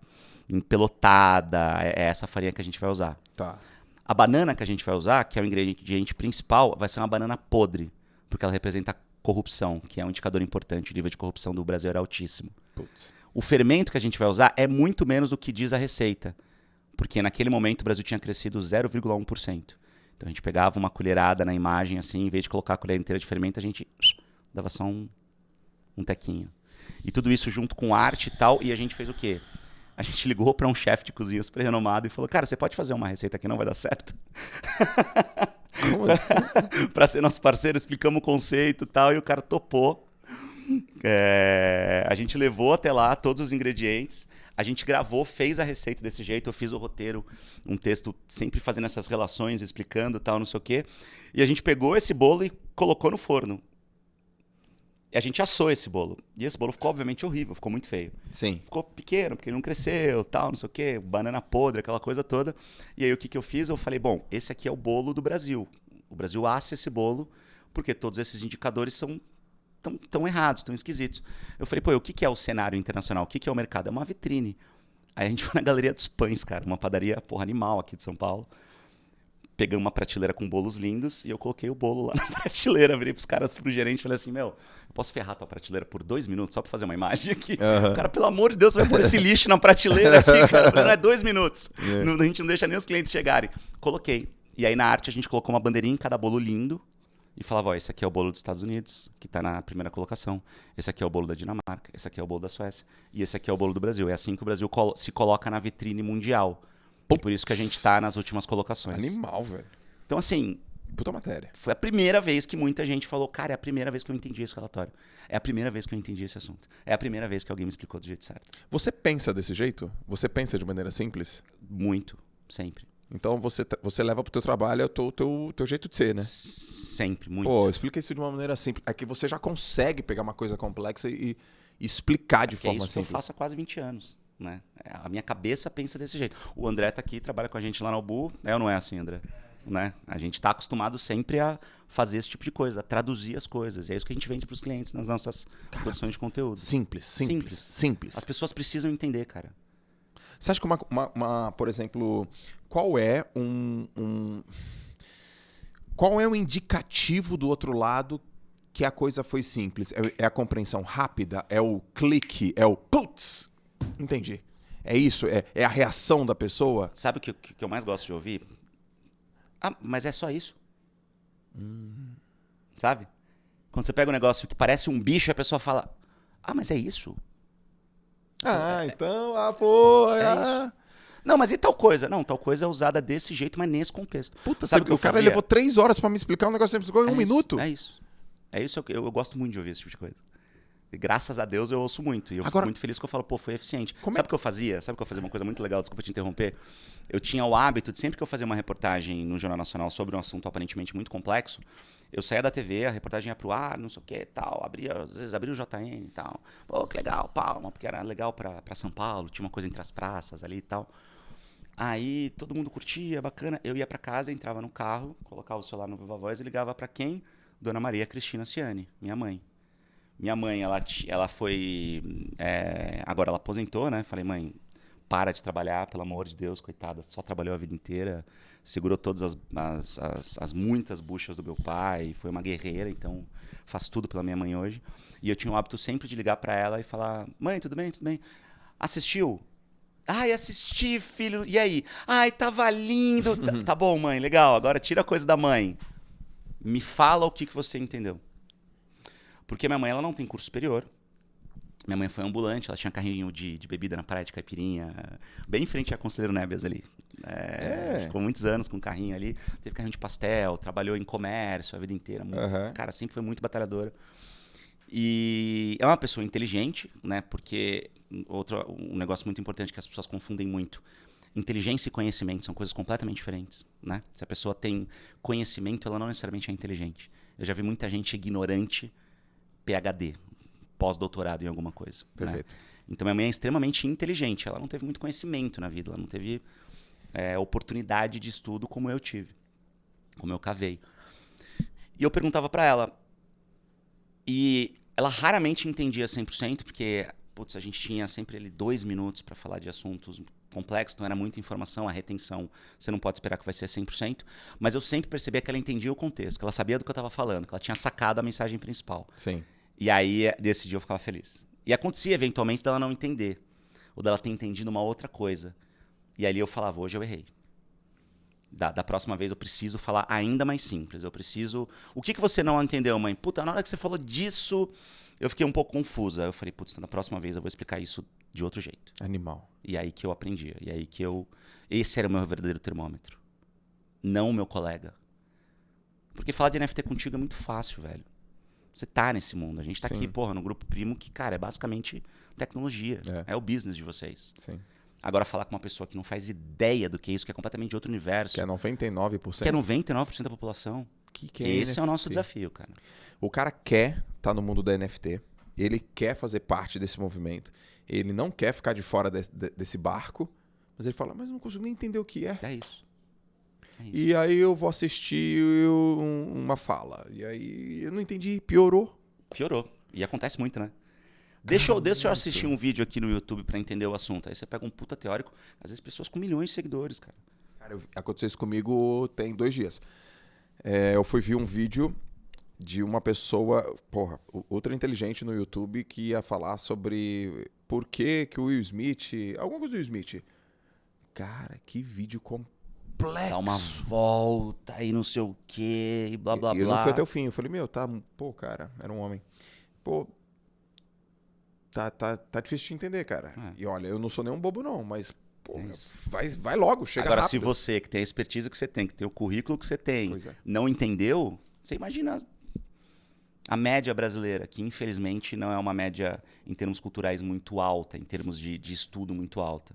Speaker 2: empelotada. É essa farinha que a gente vai usar.
Speaker 1: Tá.
Speaker 2: A banana que a gente vai usar, que é o ingrediente principal, vai ser uma banana podre. Porque ela representa corrupção, que é um indicador importante. O nível de corrupção do Brasil era altíssimo.
Speaker 1: Putz.
Speaker 2: O fermento que a gente vai usar é muito menos do que diz a receita. Porque naquele momento o Brasil tinha crescido 0,1%. Então a gente pegava uma colherada na imagem, assim, em vez de colocar a colher inteira de fermento, a gente dava só um tequinho. E tudo isso junto com arte e tal, e a gente fez o quê? A gente ligou para um chefe de cozinha super renomado e falou, cara, você pode fazer uma receita que não vai dar certo? Para ser nosso parceiro, explicamos o conceito e tal, e o cara topou. A gente levou até lá todos os ingredientes, a gente gravou, fez a receita desse jeito, eu fiz o roteiro, um texto sempre fazendo essas relações, explicando tal, não sei o quê. E a gente pegou esse bolo e colocou no forno. E a gente assou esse bolo. E esse bolo ficou, obviamente, horrível, ficou muito feio.
Speaker 1: Sim.
Speaker 2: Ficou pequeno, porque ele não cresceu, tal, não sei o quê, banana podre, aquela coisa toda. E aí o que eu fiz? Eu falei, bom, esse aqui é o bolo do Brasil. O Brasil assa esse bolo porque todos esses indicadores são tão errados, tão esquisitos. Eu falei, pô, o que é o cenário internacional? O que é o mercado? É uma vitrine. Aí a gente foi na Galeria dos Pães, cara, uma padaria, porra, animal aqui de São Paulo. Pegamos uma prateleira com bolos lindos e eu coloquei o bolo lá na prateleira. Virei pros caras, pro gerente e falei assim, eu posso ferrar tua prateleira por 2 minutos só pra fazer uma imagem aqui? O cara, pelo amor de Deus, você vai pôr esse lixo na prateleira aqui, cara. Eu falei, não é 2 minutos. A gente não deixa nem os clientes chegarem. Coloquei. E aí na arte a gente colocou uma bandeirinha em cada bolo lindo e falava, ó, esse aqui é o bolo dos Estados Unidos, que tá na primeira colocação. Esse aqui é o bolo da Dinamarca. Esse aqui é o bolo da Suécia. E esse aqui é o bolo do Brasil. É assim que o Brasil se coloca na vitrine mundial. E por isso que a gente tá nas últimas colocações.
Speaker 1: Animal, velho.
Speaker 2: Então, assim,
Speaker 1: Puta matéria.
Speaker 2: foi a primeira vez que muita gente falou, cara, é a primeira vez que eu entendi esse relatório. É a primeira vez que eu entendi esse assunto. É a primeira vez que alguém me explicou do jeito certo.
Speaker 1: Você pensa desse jeito? Você pensa de maneira simples?
Speaker 2: Muito, sempre.
Speaker 1: Então você leva pro teu trabalho o teu jeito de ser, né?
Speaker 2: Sempre, muito.
Speaker 1: Pô, explica isso de uma maneira simples. É que você já consegue pegar uma coisa complexa e explicar de forma
Speaker 2: é isso
Speaker 1: simples.
Speaker 2: que eu faço há quase 20 anos. Né? A minha cabeça pensa desse jeito. O André tá aqui, trabalha com a gente lá na Ubu. É ou não é assim, André? Né? A gente está acostumado sempre a fazer esse tipo de coisa, a traduzir as coisas. E é isso que a gente vende para os clientes nas nossas produções de conteúdo.
Speaker 1: Simples.
Speaker 2: As pessoas precisam entender, cara.
Speaker 1: Você acha que por exemplo, qual é qual é o indicativo do outro lado que a coisa foi simples? É a compreensão rápida? É o clique? É o putz? Entendi. É isso? É a reação da pessoa?
Speaker 2: Sabe o que eu mais gosto de ouvir? Ah, mas é só isso. Sabe? Quando você pega um negócio que parece um bicho, a pessoa fala, ah, mas é isso?
Speaker 1: Isso.
Speaker 2: Não, mas e tal coisa? Não, tal coisa é usada desse jeito, mas nesse contexto.
Speaker 1: Puta, sabe que o cara levou 3 horas pra me explicar um negócio que você me explicou em 1 minuto?
Speaker 2: É isso. Eu gosto muito de ouvir esse tipo de coisa. E graças a Deus eu ouço muito. E eu fico muito feliz que eu falo, pô, foi eficiente. Sabe o que eu fazia? Sabe que eu fazia uma coisa muito legal? Desculpa te interromper. Eu tinha o hábito de sempre que eu fazia uma reportagem no Jornal Nacional sobre um assunto aparentemente muito complexo, eu saía da TV, a reportagem ia pro ar, não sei o que tal, às vezes abria o JN e tal. Pô, que legal, palma, porque era legal pra São Paulo, tinha uma coisa entre as praças ali e tal. Aí todo mundo curtia, bacana. Eu ia pra casa, entrava no carro, colocava o celular no Viva Voz e ligava pra quem? Dona Maria Cristina Ciani, minha mãe. Minha mãe, ela foi... agora ela aposentou, né? Falei, mãe, para de trabalhar, pelo amor de Deus, coitada. Só trabalhou a vida inteira. Segurou todas as muitas buchas do meu pai. Foi uma guerreira, então faz tudo pela minha mãe hoje. E eu tinha o hábito sempre de ligar para ela e falar, mãe, tudo bem? Tudo bem? Assistiu? Ai, assisti, filho. E aí? Ai, tava lindo. Tá bom, mãe, legal. Agora tira a coisa da mãe. Me fala o que você entendeu. Porque minha mãe ela não tem curso superior, Minha mãe foi ambulante, ela tinha carrinho de bebida na praia de Caipirinha, bem em frente à Conselheiro Nebias ali. Ficou muitos anos com carrinho ali. Teve carrinho de pastel, trabalhou em comércio a vida inteira. Cara, sempre foi muito batalhadora. E é uma pessoa inteligente, né? Porque um negócio muito importante que as pessoas confundem muito. Inteligência e conhecimento são coisas completamente diferentes, né? Se a pessoa tem conhecimento, ela não necessariamente é inteligente. Eu já vi muita gente ignorante, PhD, pós-doutorado em alguma coisa.
Speaker 1: Perfeito.
Speaker 2: Né? Então, minha mãe é extremamente inteligente. Ela não teve muito conhecimento na vida. Ela não teve oportunidade de estudo como eu tive. Como eu cavei. E eu perguntava para ela. E ela raramente entendia 100%, porque a gente tinha sempre ali 2 minutos para falar de assuntos complexos. Então, era muita informação. A retenção, você não pode esperar que vai ser 100%. Mas eu sempre percebia que ela entendia o contexto. Que ela sabia do que eu estava falando. Que ela tinha sacado a mensagem principal.
Speaker 1: Sim.
Speaker 2: E aí, desse dia, eu ficava feliz. E acontecia, eventualmente, dela não entender. Ou dela ter entendido uma outra coisa. E ali eu falava, hoje eu errei. Da próxima vez eu preciso falar ainda mais simples. Eu preciso... O que você não entendeu, mãe? Puta, na hora que você falou disso, eu fiquei um pouco confusa. Eu falei, putz, na próxima vez eu vou explicar isso de outro jeito.
Speaker 1: Animal.
Speaker 2: E aí que eu aprendia. E aí que eu... Esse era o meu verdadeiro termômetro. Não o meu colega. Porque falar de NFT contigo é muito fácil, velho. Você tá nesse mundo. A gente tá aqui, no Grupo Primo, que, cara, é basicamente tecnologia. É o business de vocês.
Speaker 1: Sim.
Speaker 2: Agora, falar com uma pessoa que não faz ideia do que é isso, que é completamente de outro universo.
Speaker 1: Que é 99%.
Speaker 2: Que é 99% da população.
Speaker 1: Que é
Speaker 2: Esse
Speaker 1: NFT?
Speaker 2: é o nosso desafio, cara.
Speaker 1: O cara quer estar no mundo da NFT. Ele quer fazer parte desse movimento. Ele não quer ficar de fora desse barco. Mas ele fala, mas eu não consigo nem entender o que é.
Speaker 2: É isso.
Speaker 1: E aí eu vou assistir uma fala. E aí eu não entendi, piorou.
Speaker 2: Piorou. E acontece muito, né? Deixa eu assistir um vídeo aqui no YouTube pra entender o assunto. Aí você pega um puta teórico, às vezes pessoas com milhões de seguidores, cara.
Speaker 1: Cara, aconteceu isso comigo tem 2 dias. Eu fui ver um vídeo de uma pessoa, ultra inteligente no YouTube, que ia falar sobre por que o Will Smith... Alguma coisa do Will Smith. Cara, que vídeo complexo.
Speaker 2: Dá uma volta e não sei o quê, e blá, blá, blá.
Speaker 1: E eu não fui até o fim. Eu falei, cara, era um homem. Tá difícil de entender, cara. E olha, eu não sou nenhum bobo não, mas, vai logo, chega
Speaker 2: Agora,
Speaker 1: rápido.
Speaker 2: se você, que tem a expertise que você tem, que tem o currículo que você tem, não entendeu, você imagina a média brasileira, que infelizmente não é uma média em termos culturais muito alta, em termos de estudo muito alta.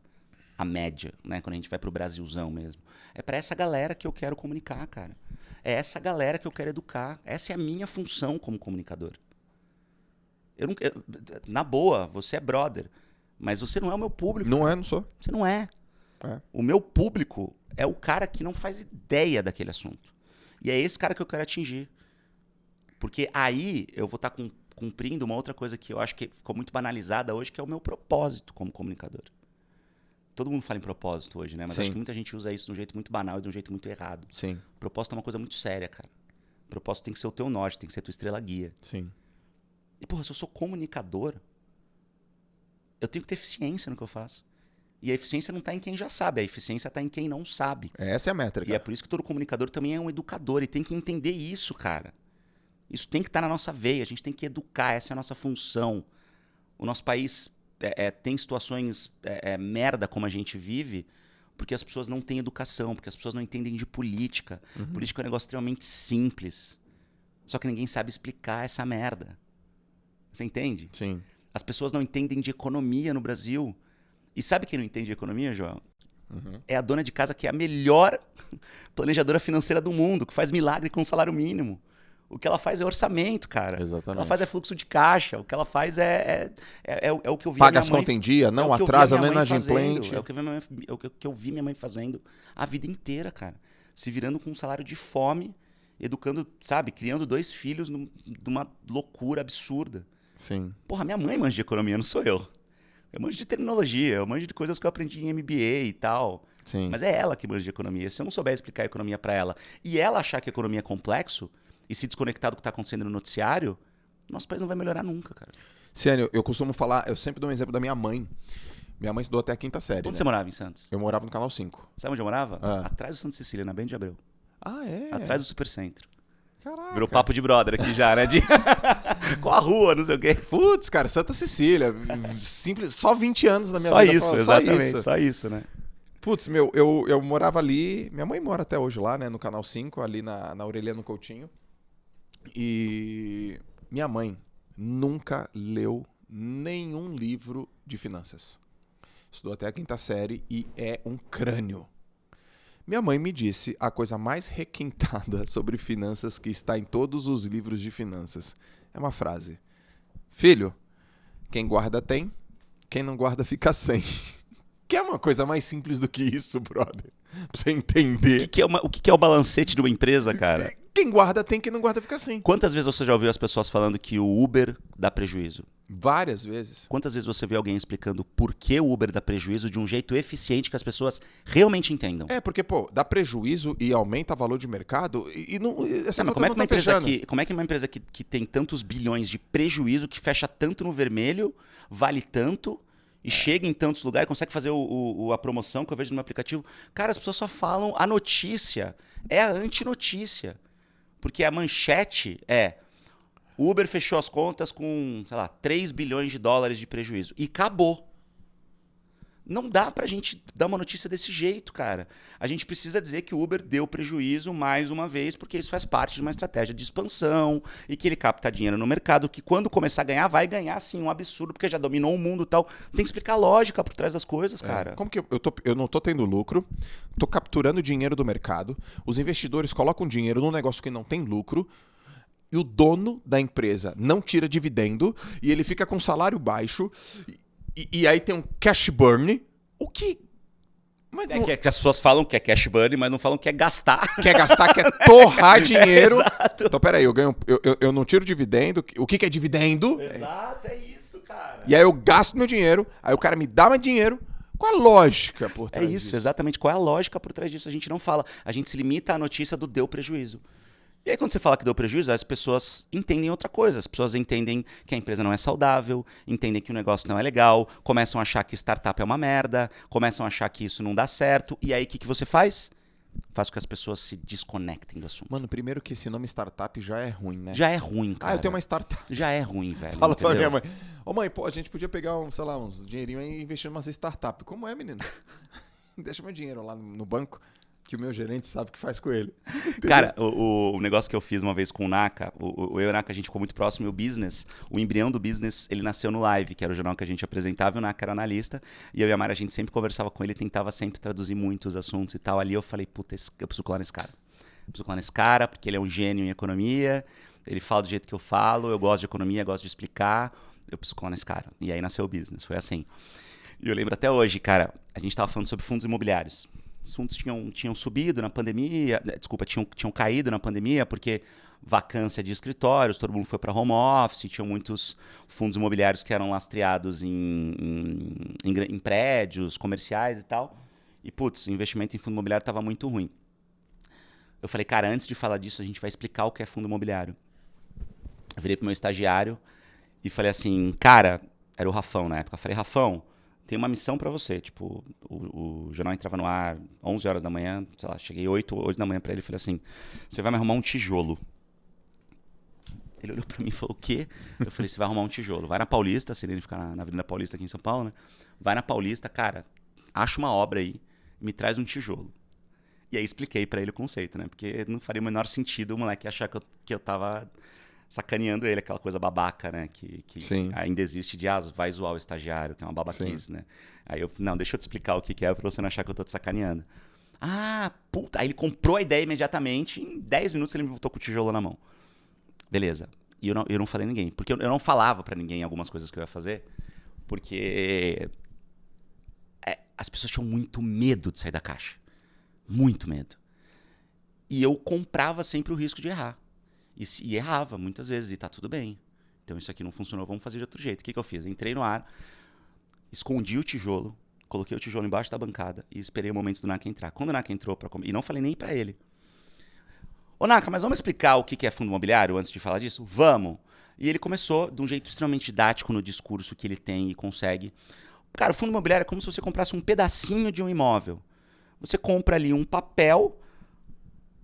Speaker 2: A média, né? Quando a gente vai pro Brasilzão mesmo. É para essa galera que eu quero comunicar, cara. É essa galera que eu quero educar. Essa é a minha função como comunicador. Na boa, você é brother, mas você não é o meu público.
Speaker 1: Não sou.
Speaker 2: Você não é. O meu público é o cara que não faz ideia daquele assunto. E é esse cara que eu quero atingir. Porque aí eu vou estar cumprindo uma outra coisa que eu acho que ficou muito banalizada hoje, que é o meu propósito como comunicador. Todo mundo fala em propósito hoje, né? Mas acho que muita gente usa isso de um jeito muito banal e de um jeito muito errado.
Speaker 1: Sim.
Speaker 2: Propósito é uma coisa muito séria, cara. Propósito tem que ser o teu norte, tem que ser a tua estrela guia.
Speaker 1: Sim.
Speaker 2: E, se eu sou comunicador, eu tenho que ter eficiência no que eu faço. E a eficiência não está em quem já sabe, a eficiência está em quem não sabe.
Speaker 1: Essa é a métrica.
Speaker 2: E é por isso que todo comunicador também é um educador e tem que entender isso, cara. Isso tem que estar na nossa veia, a gente tem que educar, essa é a nossa função. O nosso país tem situações merda como a gente vive, porque as pessoas não têm educação, porque as pessoas não entendem de política. Política é um negócio extremamente simples. Só que ninguém sabe explicar essa merda. Você entende?
Speaker 1: Sim.
Speaker 2: As pessoas não entendem de economia no Brasil. E sabe quem não entende de economia, João? É a dona de casa que é a melhor planejadora financeira do mundo, que faz milagre com salário mínimo. O que ela faz é orçamento, cara.
Speaker 1: Exatamente.
Speaker 2: O que ela faz é fluxo de caixa. O que ela faz é o que eu vi
Speaker 1: Paga as contas em dia, não atrasa, não é inadimplente.
Speaker 2: É o que eu vi minha mãe fazendo a vida inteira, cara. Se virando com um salário de fome, educando, sabe? Criando 2 filhos de uma loucura absurda.
Speaker 1: Sim.
Speaker 2: Porra, minha mãe manja de economia, não sou eu. Eu manjo de terminologia, eu manjo de coisas que eu aprendi em MBA e tal.
Speaker 1: Sim.
Speaker 2: Mas é ela que manja de economia. Se eu não souber explicar a economia pra ela e ela achar que a economia é complexo e se desconectar do que tá acontecendo no noticiário, nosso país não vai melhorar nunca, cara.
Speaker 1: Sério, eu costumo falar, eu sempre dou um exemplo da minha mãe. Minha mãe estudou até a 5ª série.
Speaker 2: Onde você morava em Santos?
Speaker 1: Eu morava no Canal 5.
Speaker 2: Sabe onde eu morava? Atrás do Santa Cecília, na Bento de Abreu.
Speaker 1: Ah, é?
Speaker 2: Atrás do Supercentro.
Speaker 1: Caraca.
Speaker 2: Virou papo de brother aqui já, né? Qual a rua, não sei o quê.
Speaker 1: Putz, cara, Santa Cecília. Simples, só 20 anos na minha
Speaker 2: Só
Speaker 1: vida.
Speaker 2: isso,
Speaker 1: Só
Speaker 2: exatamente.
Speaker 1: isso.
Speaker 2: Só isso, né?
Speaker 1: Putz, meu, eu morava ali. Minha mãe mora até hoje lá, né? No Canal 5, ali na Aureliano Coutinho. E minha mãe nunca leu nenhum livro de finanças. Estudou até a 5ª série e é um crânio. Minha mãe me disse a coisa mais requintada sobre finanças que está em todos os livros de finanças. É uma frase. Filho, quem guarda tem, quem não guarda fica sem. Que é uma coisa mais simples do que isso, brother. Pra você entender.
Speaker 2: O que é o balancete de uma empresa, cara?
Speaker 1: Quem guarda tem, quem não guarda fica sem.
Speaker 2: Quantas vezes você já ouviu as pessoas falando que o Uber dá prejuízo?
Speaker 1: Várias vezes.
Speaker 2: Quantas vezes você vê alguém explicando por que o Uber dá prejuízo de um jeito eficiente que as pessoas realmente entendam?
Speaker 1: É, porque, pô, dá prejuízo e aumenta o valor de mercado e não. Essa
Speaker 2: Não, mas
Speaker 1: conta não tá fechando.
Speaker 2: como é que uma empresa que tem tantos bilhões de prejuízo, que fecha tanto no vermelho, vale tanto e chega em tantos lugares, consegue fazer a promoção que eu vejo no meu aplicativo? Cara, as pessoas só falam a notícia. É a antinotícia. Porque a manchete é: o Uber fechou as contas com, sei lá, 3 bilhões de dólares de prejuízo. E acabou. Não dá pra gente dar uma notícia desse jeito, cara. A gente precisa dizer que o Uber deu prejuízo mais uma vez, porque isso faz parte de uma estratégia de expansão e que ele capta dinheiro no mercado, que quando começar a ganhar, vai ganhar sim um absurdo, porque já dominou o mundo e tal. Tem que explicar a lógica por trás das coisas, cara.
Speaker 1: Como que eu não tô tendo lucro, tô capturando dinheiro do mercado, os investidores colocam dinheiro num negócio que não tem lucro, e o dono da empresa não tira dividendo, e ele fica com salário baixo, e aí tem um cash burn. O que? Mas não...
Speaker 2: que as pessoas falam que é cash burn, mas não falam que é gastar.
Speaker 1: Quer gastar, quer torrar dinheiro.
Speaker 2: Exato.
Speaker 1: Então, peraí, eu não tiro dividendo. O que é dividendo?
Speaker 2: Exato, é isso, cara.
Speaker 1: E aí eu gasto meu dinheiro, aí o cara me dá mais dinheiro. Qual a lógica por trás disso?
Speaker 2: É isso, exatamente. Qual é a lógica por trás disso? A gente não fala. A gente se limita à notícia do deu prejuízo. E aí, quando você fala que deu prejuízo, as pessoas entendem outra coisa. As pessoas entendem que a empresa não é saudável, entendem que o negócio não é legal, começam a achar que startup é uma merda, começam a achar que isso não dá certo. E aí, o que você faz? Faz com que as pessoas se desconectem do assunto.
Speaker 1: Mano, primeiro que esse nome startup já é ruim, né?
Speaker 2: Já é ruim, cara.
Speaker 1: Eu tenho uma startup.
Speaker 2: Já é ruim, velho.
Speaker 1: Fala pra
Speaker 2: entendeu?
Speaker 1: minha mãe. Ô mãe, pô, a gente podia pegar uns dinheirinho aí e investir em umas startup. Como é, menino? Deixa meu dinheiro lá no banco, que o meu gerente sabe o que faz com ele.
Speaker 2: Cara, o negócio que eu fiz uma vez com o Naka, eu e o Naka, a gente ficou muito próximo, e o business, o embrião do business, ele nasceu no Live, que era o jornal que a gente apresentava, e o Naka era analista, e eu e a Mara, a gente sempre conversava com ele, tentava sempre traduzir muito os assuntos e tal. Ali eu falei, puta, eu preciso colar nesse cara. Eu preciso colar nesse cara, porque ele é um gênio em economia, ele fala do jeito que eu falo, eu gosto de economia, gosto de explicar, eu preciso colar nesse cara. E aí nasceu o business, foi assim. E eu lembro até hoje, cara, a gente tava falando sobre fundos imobiliários. Os fundos tinham subido na pandemia, tinham caído na pandemia, porque vacância de escritórios, todo mundo foi para home office, tinham muitos fundos imobiliários que eram lastreados em prédios comerciais e tal. E, putz, o investimento em fundo imobiliário estava muito ruim. Eu falei, cara, antes de falar disso, a gente vai explicar o que é fundo imobiliário. Eu virei pro meu estagiário e falei assim, cara, era o Rafão na época, eu falei, Rafão, tem uma missão pra você. Tipo, o jornal entrava no ar 11 horas da manhã, sei lá, cheguei 8 da manhã pra ele e falei assim, você vai me arrumar um tijolo. Ele olhou pra mim e falou, o quê? Eu falei, você vai arrumar um tijolo. Vai na Paulista, se ele ficar na Avenida Paulista aqui em São Paulo, né? Vai na Paulista, cara, acha uma obra aí, me traz um tijolo. E aí expliquei pra ele o conceito, né? Porque não faria o menor sentido o moleque achar que eu tava sacaneando ele, aquela coisa babaca, né? Que ainda existe de, vai zoar o estagiário, que é uma babaquice, né? Aí eu, não, deixa eu te explicar o que é pra você não achar que eu tô te sacaneando. Ah, puta! Aí ele comprou a ideia imediatamente, em 10 minutos ele me voltou com o tijolo na mão. Beleza. E eu não falei a ninguém, porque eu não falava pra ninguém algumas coisas que eu ia fazer, porque as pessoas tinham muito medo de sair da caixa. Muito medo. E eu comprava sempre o risco de errar. E errava muitas vezes, e tá tudo bem. Então isso aqui não funcionou, vamos fazer de outro jeito. O que eu fiz? Entrei no ar, escondi o tijolo, coloquei o tijolo embaixo da bancada e esperei o momento do Naka entrar. Quando o Naka entrou, e não falei nem pra ele. Ô Naka, mas vamos explicar o que é fundo imobiliário antes de falar disso? Vamos! E ele começou de um jeito extremamente didático no discurso que ele tem e consegue. Cara, o fundo imobiliário é como se você comprasse um pedacinho de um imóvel. Você compra ali um papel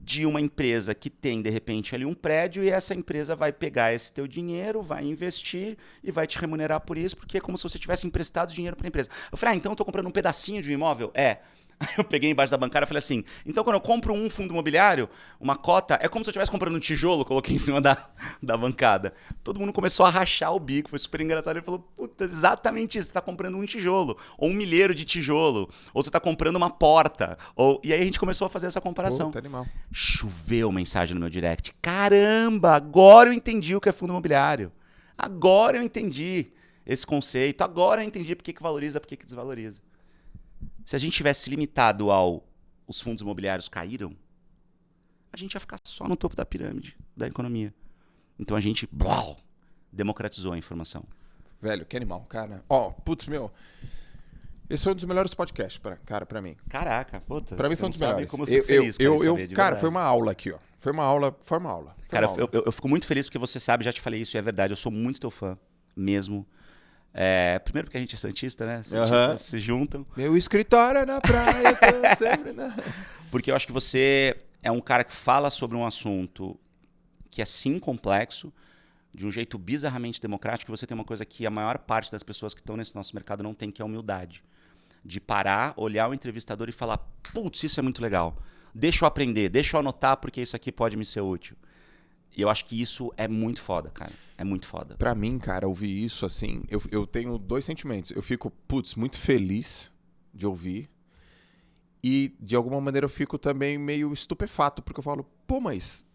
Speaker 2: de uma empresa que tem, de repente, ali um prédio e essa empresa vai pegar esse teu dinheiro, vai investir e vai te remunerar por isso, porque é como se você tivesse emprestado dinheiro para a empresa. Eu falei, então eu estou comprando um pedacinho de um imóvel? É. Aí eu peguei embaixo da bancária e falei assim, então quando eu compro um fundo imobiliário, uma cota, é como se eu estivesse comprando um tijolo, coloquei em cima da bancada. Todo mundo começou a rachar o bico, foi super engraçado. Ele falou, puta, exatamente isso, você está comprando um tijolo, ou um milheiro de tijolo, ou você está comprando uma porta. E aí a gente começou a fazer essa comparação.
Speaker 1: Puta, animal.
Speaker 2: Choveu mensagem no meu direct. Caramba, agora eu entendi o que é fundo imobiliário. Agora eu entendi esse conceito, agora eu entendi por que valoriza, por que desvaloriza. Se a gente tivesse limitado os fundos imobiliários caíram, a gente ia ficar só no topo da pirâmide da economia. Então a gente democratizou a informação.
Speaker 1: Velho, que animal, cara. Ó, putz, meu. Esse foi um dos melhores podcasts, pra mim.
Speaker 2: Caraca, puta.
Speaker 1: Pra mim foi um dos melhores.
Speaker 2: Como eu fico feliz com isso,
Speaker 1: cara,
Speaker 2: verdade.
Speaker 1: foi uma aula aqui, ó. Foi uma aula.
Speaker 2: Cara, eu fico muito feliz porque você sabe, já te falei isso, e é verdade. Eu sou muito teu fã, mesmo. Primeiro porque a gente é santista, né? Santistas se juntam.
Speaker 1: Meu escritório é na praia, tô sempre na...
Speaker 2: Porque eu acho que você é um cara que fala sobre um assunto que é sim complexo, de um jeito bizarramente democrático, e você tem uma coisa que a maior parte das pessoas que estão nesse nosso mercado não tem, que é a humildade. De parar, olhar o entrevistador e falar, putz, isso é muito legal. Deixa eu aprender, deixa eu anotar porque isso aqui pode me ser útil. E eu acho que isso é muito foda, cara. É muito foda.
Speaker 1: Pra mim, cara, ouvir isso assim, eu tenho dois sentimentos. Eu fico, putz, muito feliz de ouvir. E, de alguma maneira, eu fico também meio estupefato, porque eu falo, pô, mas...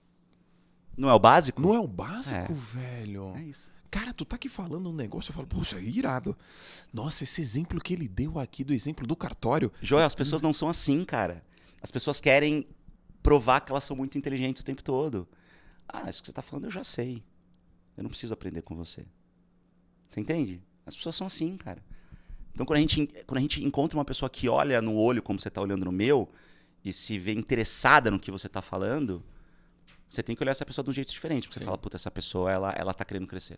Speaker 2: Não é o básico?
Speaker 1: Não é o básico, velho?
Speaker 2: É isso.
Speaker 1: Cara, tu tá aqui falando um negócio, eu falo, poxa, é irado. Nossa, esse exemplo que ele deu aqui, do exemplo do cartório...
Speaker 2: Joel, as pessoas não são assim, cara. As pessoas querem provar que elas são muito inteligentes o tempo todo. Isso que você tá falando eu já sei. Eu não preciso aprender com você. Você entende? As pessoas são assim, cara. Então, quando a gente encontra uma pessoa que olha no olho como você tá olhando no meu e se vê interessada no que você tá falando, você tem que olhar essa pessoa de um jeito diferente. Porque você fala, puta, essa pessoa, ela tá querendo crescer.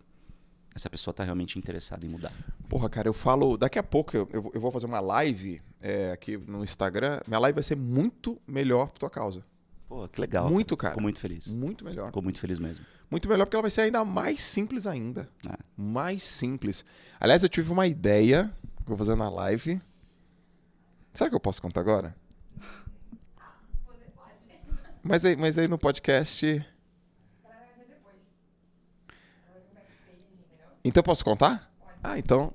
Speaker 2: Essa pessoa tá realmente interessada em mudar.
Speaker 1: Porra, cara, eu falo... Daqui a pouco eu vou fazer uma live aqui no Instagram. Minha live vai ser muito melhor por tua causa.
Speaker 2: Pô, que legal.
Speaker 1: Muito, cara.
Speaker 2: Fico muito feliz.
Speaker 1: Muito melhor.
Speaker 2: Ficou muito feliz mesmo.
Speaker 1: Muito melhor porque ela vai ser ainda mais simples ainda. Mais simples. Aliás, eu tive uma ideia que eu vou fazer na live. Será que eu posso contar agora? Mas aí no podcast... Então eu posso contar? Então,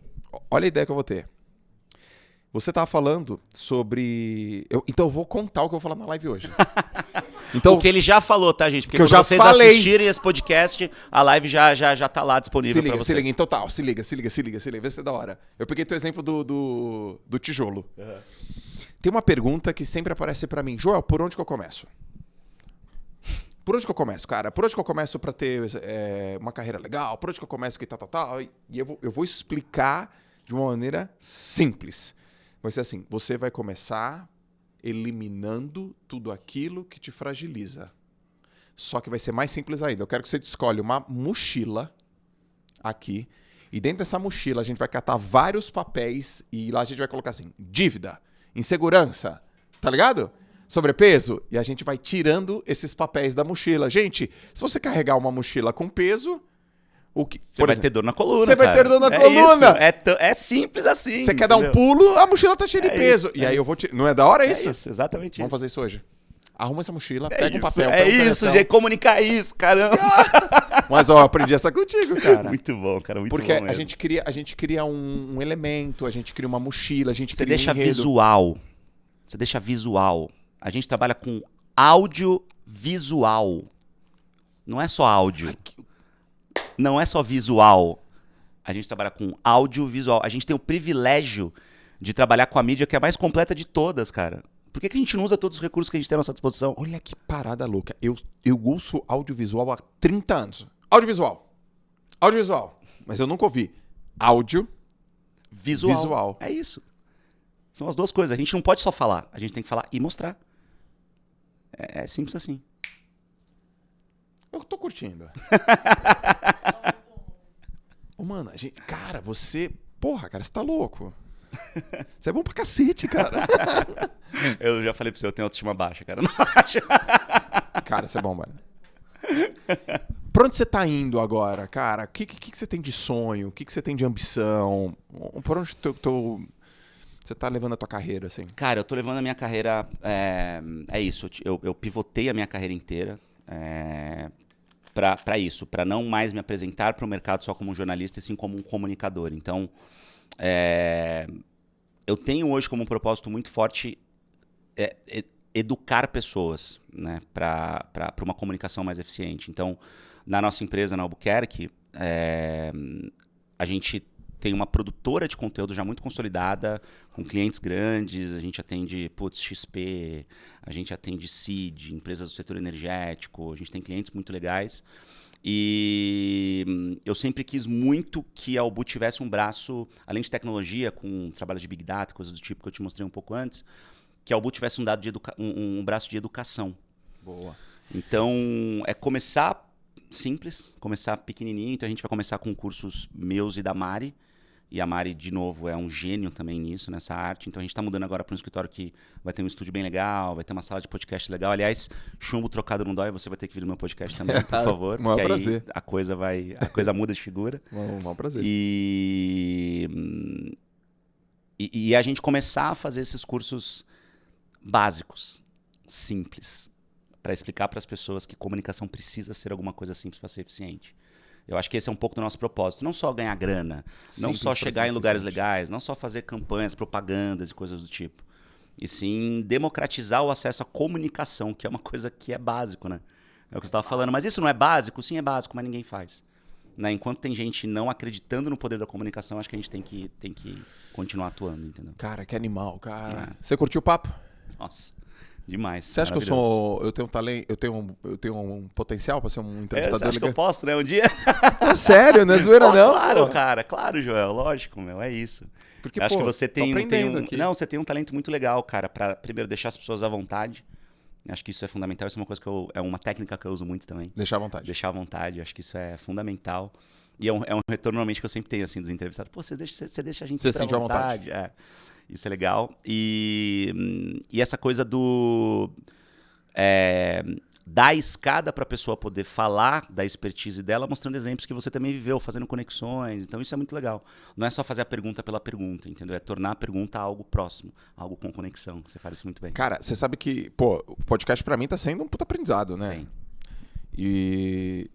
Speaker 1: olha a ideia que eu vou ter. Você tava falando sobre... Então eu vou contar o que eu vou falar na live hoje. Então,
Speaker 2: o que ele já falou, tá, gente? Porque
Speaker 1: quando
Speaker 2: vocês assistirem esse podcast, a live já tá lá disponível pra vocês.
Speaker 1: Se liga, então tá, se liga, vê se é da hora. Eu peguei teu exemplo do tijolo. Uhum. Tem uma pergunta que sempre aparece pra mim. Joel, por onde que eu começo? Por onde que eu começo, cara? Por onde que eu começo pra ter uma carreira legal? Por onde que eu começo que tal? E eu vou explicar de uma maneira simples. Vai ser assim, você vai começar eliminando tudo aquilo que te fragiliza. Só que vai ser mais simples ainda. Eu quero que você escolha uma mochila aqui. E dentro dessa mochila a gente vai catar vários papéis e lá a gente vai colocar assim, dívida, insegurança, tá ligado? Sobrepeso. E a gente vai tirando esses papéis da mochila. Gente, se você carregar uma mochila com peso...
Speaker 2: Você vai ter dor na coluna,
Speaker 1: Você vai ter dor na coluna.
Speaker 2: É simples assim.
Speaker 1: Você quer dar um pulo, a mochila tá cheia de peso. E aí eu vou Não é da hora isso?
Speaker 2: É isso, exatamente.
Speaker 1: Vamos fazer isso hoje. Arruma essa mochila, pega um papel.
Speaker 2: É isso, gente. Comunicar isso, caramba.
Speaker 1: Mas, ó, eu aprendi essa contigo, cara.
Speaker 2: Muito bom, cara. Muito
Speaker 1: Porque
Speaker 2: bom mesmo.
Speaker 1: a gente cria um elemento, a gente cria uma mochila, a gente cria
Speaker 2: deixa
Speaker 1: um enredo.
Speaker 2: visual. Você deixa visual. A gente trabalha com audiovisual. Não é só áudio. Não é só visual. A gente trabalha com audiovisual. A gente tem o privilégio de trabalhar com a mídia que é a mais completa de todas, cara. Por que a gente não usa todos os recursos que a gente tem à nossa disposição?
Speaker 1: Olha que parada louca. Eu ouço audiovisual há 30 anos. Audiovisual. Mas eu nunca ouvi áudio, visual.
Speaker 2: É isso. São as duas coisas. A gente não pode só falar. A gente tem que falar e mostrar. É simples assim.
Speaker 1: Eu tô curtindo. Mano, cara, você... Porra, cara, você tá louco. Você é bom pra cacete, cara.
Speaker 2: Eu já falei pra você, eu tenho autoestima baixa, cara. Não acha?
Speaker 1: Cara, isso é bom, mano. Pra onde você tá indo agora, cara? O que você tem de sonho? O que você tem de ambição? Por onde você tá levando a tua carreira, assim?
Speaker 2: Cara, eu tô levando a minha carreira... É isso, eu pivotei a minha carreira inteira pra isso. Pra não mais me apresentar pro mercado só como um jornalista, e sim como um comunicador. Então, eu tenho hoje como um propósito muito forte educar pessoas, né, para uma comunicação mais eficiente. Então, na nossa empresa, na Albuquerque, a gente tem uma produtora de conteúdo já muito consolidada, com clientes grandes, a gente atende XP, a gente atende Seed, empresas do setor energético, a gente tem clientes muito legais. E eu sempre quis muito que a Albu tivesse um braço, além de tecnologia, com trabalho de Big Data, coisas do tipo que eu te mostrei um pouco antes, que a Albu tivesse um braço de educação.
Speaker 1: Boa.
Speaker 2: Então, é começar simples, começar pequenininho. Então, a gente vai começar com cursos meus e da Mari. E a Mari, de novo, é um gênio também nisso, nessa arte. Então, a gente está mudando agora para um escritório que vai ter um estúdio bem legal, vai ter uma sala de podcast legal. Aliás, chumbo trocado não dói, você vai ter que vir no meu podcast também, por favor.
Speaker 1: Um prazer.
Speaker 2: Aí a coisa muda de figura.
Speaker 1: Um prazer.
Speaker 2: E a gente começar a fazer esses cursos básicos, simples, para explicar para as pessoas que comunicação precisa ser alguma coisa simples para ser eficiente. Eu acho que esse é um pouco do nosso propósito. Não só ganhar grana, não só chegar em lugares legais, não só fazer campanhas, propagandas e coisas do tipo. E sim democratizar o acesso à comunicação, que é uma coisa que é básico, né? É o que você estava falando. Mas isso não é básico? Sim, é básico, mas ninguém faz. Né? Enquanto tem gente não acreditando no poder da comunicação, acho que a gente tem que continuar atuando, entendeu?
Speaker 1: Cara, que animal, cara. Você curtiu o papo?
Speaker 2: Nossa, demais.
Speaker 1: Você acha que eu tenho um talento, eu tenho um potencial para ser um entrevistador?
Speaker 2: Você acha que eu posso, né? Um dia?
Speaker 1: É sério, não é zoeira não?
Speaker 2: Claro, cara. Claro, Joel. Lógico, meu. É isso.
Speaker 1: Porque,
Speaker 2: eu acho que você tem
Speaker 1: você
Speaker 2: tem um talento muito legal, cara, para primeiro deixar as pessoas à vontade. Acho que isso é fundamental. Isso é uma coisa é uma técnica que eu uso muito também.
Speaker 1: Deixar à vontade.
Speaker 2: Deixar à vontade. Acho que isso é fundamental. E é um retorno normalmente que eu sempre tenho assim dos entrevistados. Pô, você deixa a gente
Speaker 1: se à vontade.
Speaker 2: Isso é legal. E essa coisa dar a escada para a pessoa poder falar da expertise dela, mostrando exemplos que você também viveu, fazendo conexões. Então isso é muito legal. Não é só fazer a pergunta pela pergunta, entendeu? É tornar a pergunta algo próximo, algo com conexão. Você faz isso muito bem.
Speaker 1: Cara, você sabe que, o podcast para mim tá sendo um puta aprendizado, né?
Speaker 2: Sim.
Speaker 1: E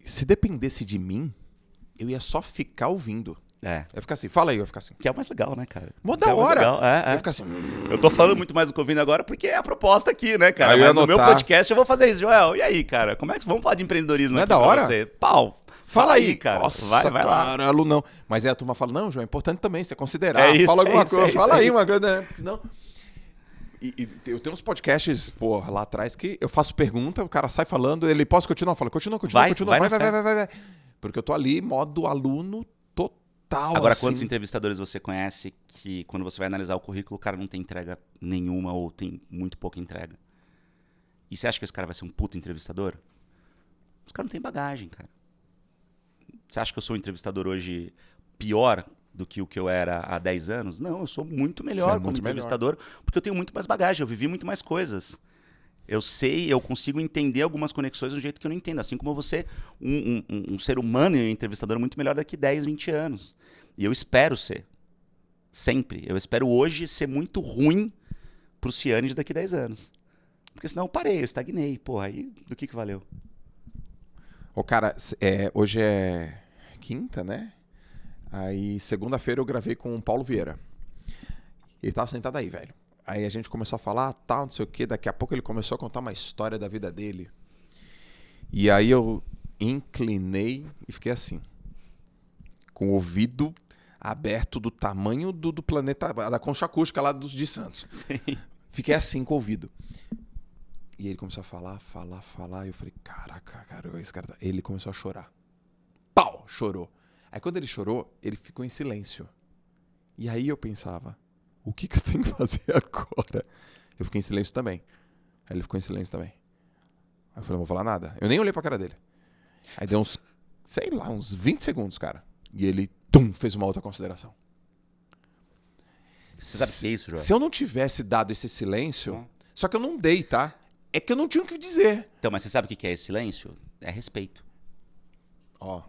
Speaker 1: se dependesse de mim, eu ia só ficar ouvindo. Eu ia ficar assim, fala aí, eu ia ficar assim.
Speaker 2: Que é o mais legal, né, cara?
Speaker 1: Mó da hora.
Speaker 2: Eu ia
Speaker 1: ficar assim.
Speaker 2: Eu tô falando muito mais do que ouvindo agora porque é a proposta aqui, né, cara?
Speaker 1: Mas
Speaker 2: no meu podcast eu vou fazer isso. Joel, e aí, cara? Vamos falar de empreendedorismo
Speaker 1: não
Speaker 2: aqui
Speaker 1: é da hora?
Speaker 2: você? Pau. Fala aí, cara.
Speaker 1: Nossa,
Speaker 2: vai lá.
Speaker 1: Caralho, não. Mas aí a turma fala, não, João, é importante também você considerar.
Speaker 2: É isso,
Speaker 1: fala alguma coisa. Fala aí uma coisa, né? Não. E eu tenho uns podcasts, lá atrás que eu faço pergunta, o cara sai falando, ele posso continuar? Fala, continua. Vai. Porque eu tô ali, modo aluno total.
Speaker 2: Agora,
Speaker 1: assim.
Speaker 2: quantos entrevistadores você conhece que quando você vai analisar o currículo, o cara não tem entrega nenhuma ou tem muito pouca entrega? E você acha que esse cara vai ser um puto entrevistador? Os caras não têm bagagem, cara. Você acha que eu sou um entrevistador hoje pior do que o que eu era há 10 anos? Não, eu sou muito melhor como entrevistador, porque eu tenho muito mais bagagem, eu vivi muito mais coisas. Eu sei, eu consigo entender algumas conexões do jeito que eu não entendo. Assim como você, um ser humano e um entrevistador muito melhor daqui 10, 20 anos. E eu espero ser. Sempre. Eu espero hoje ser muito ruim pro Ciane de daqui 10 anos. Porque senão eu parei, eu estagnei. Porra, aí do que valeu?
Speaker 1: Cara, hoje é quinta, né? Aí segunda-feira eu gravei com o Paulo Vieira. Ele tava sentado aí, velho. Aí a gente começou a falar, tal, não sei o quê. Daqui a pouco ele começou a contar uma história da vida dele. E aí eu inclinei e fiquei assim. Com o ouvido aberto do tamanho do planeta, da concha acústica lá de Santos.
Speaker 2: Sim.
Speaker 1: Fiquei assim com o ouvido. E ele começou a falar. E eu falei, caraca, cara, esse cara tá... Ele começou a chorar. Pau! Chorou. Aí quando ele chorou, ele ficou em silêncio. E aí eu pensava... O que eu tenho que fazer agora? Eu fiquei em silêncio também. Aí ele ficou em silêncio também. Aí eu falei, não vou falar nada. Eu nem olhei pra cara dele. Aí deu uns 20 segundos, cara. E ele, fez uma outra consideração.
Speaker 2: Você sabe o que é isso, João?
Speaker 1: Se eu não tivesse dado esse silêncio... Só que eu não dei, tá? É que eu não tinha o que dizer.
Speaker 2: Então, mas você sabe o que é esse silêncio? É respeito.
Speaker 1: Ó,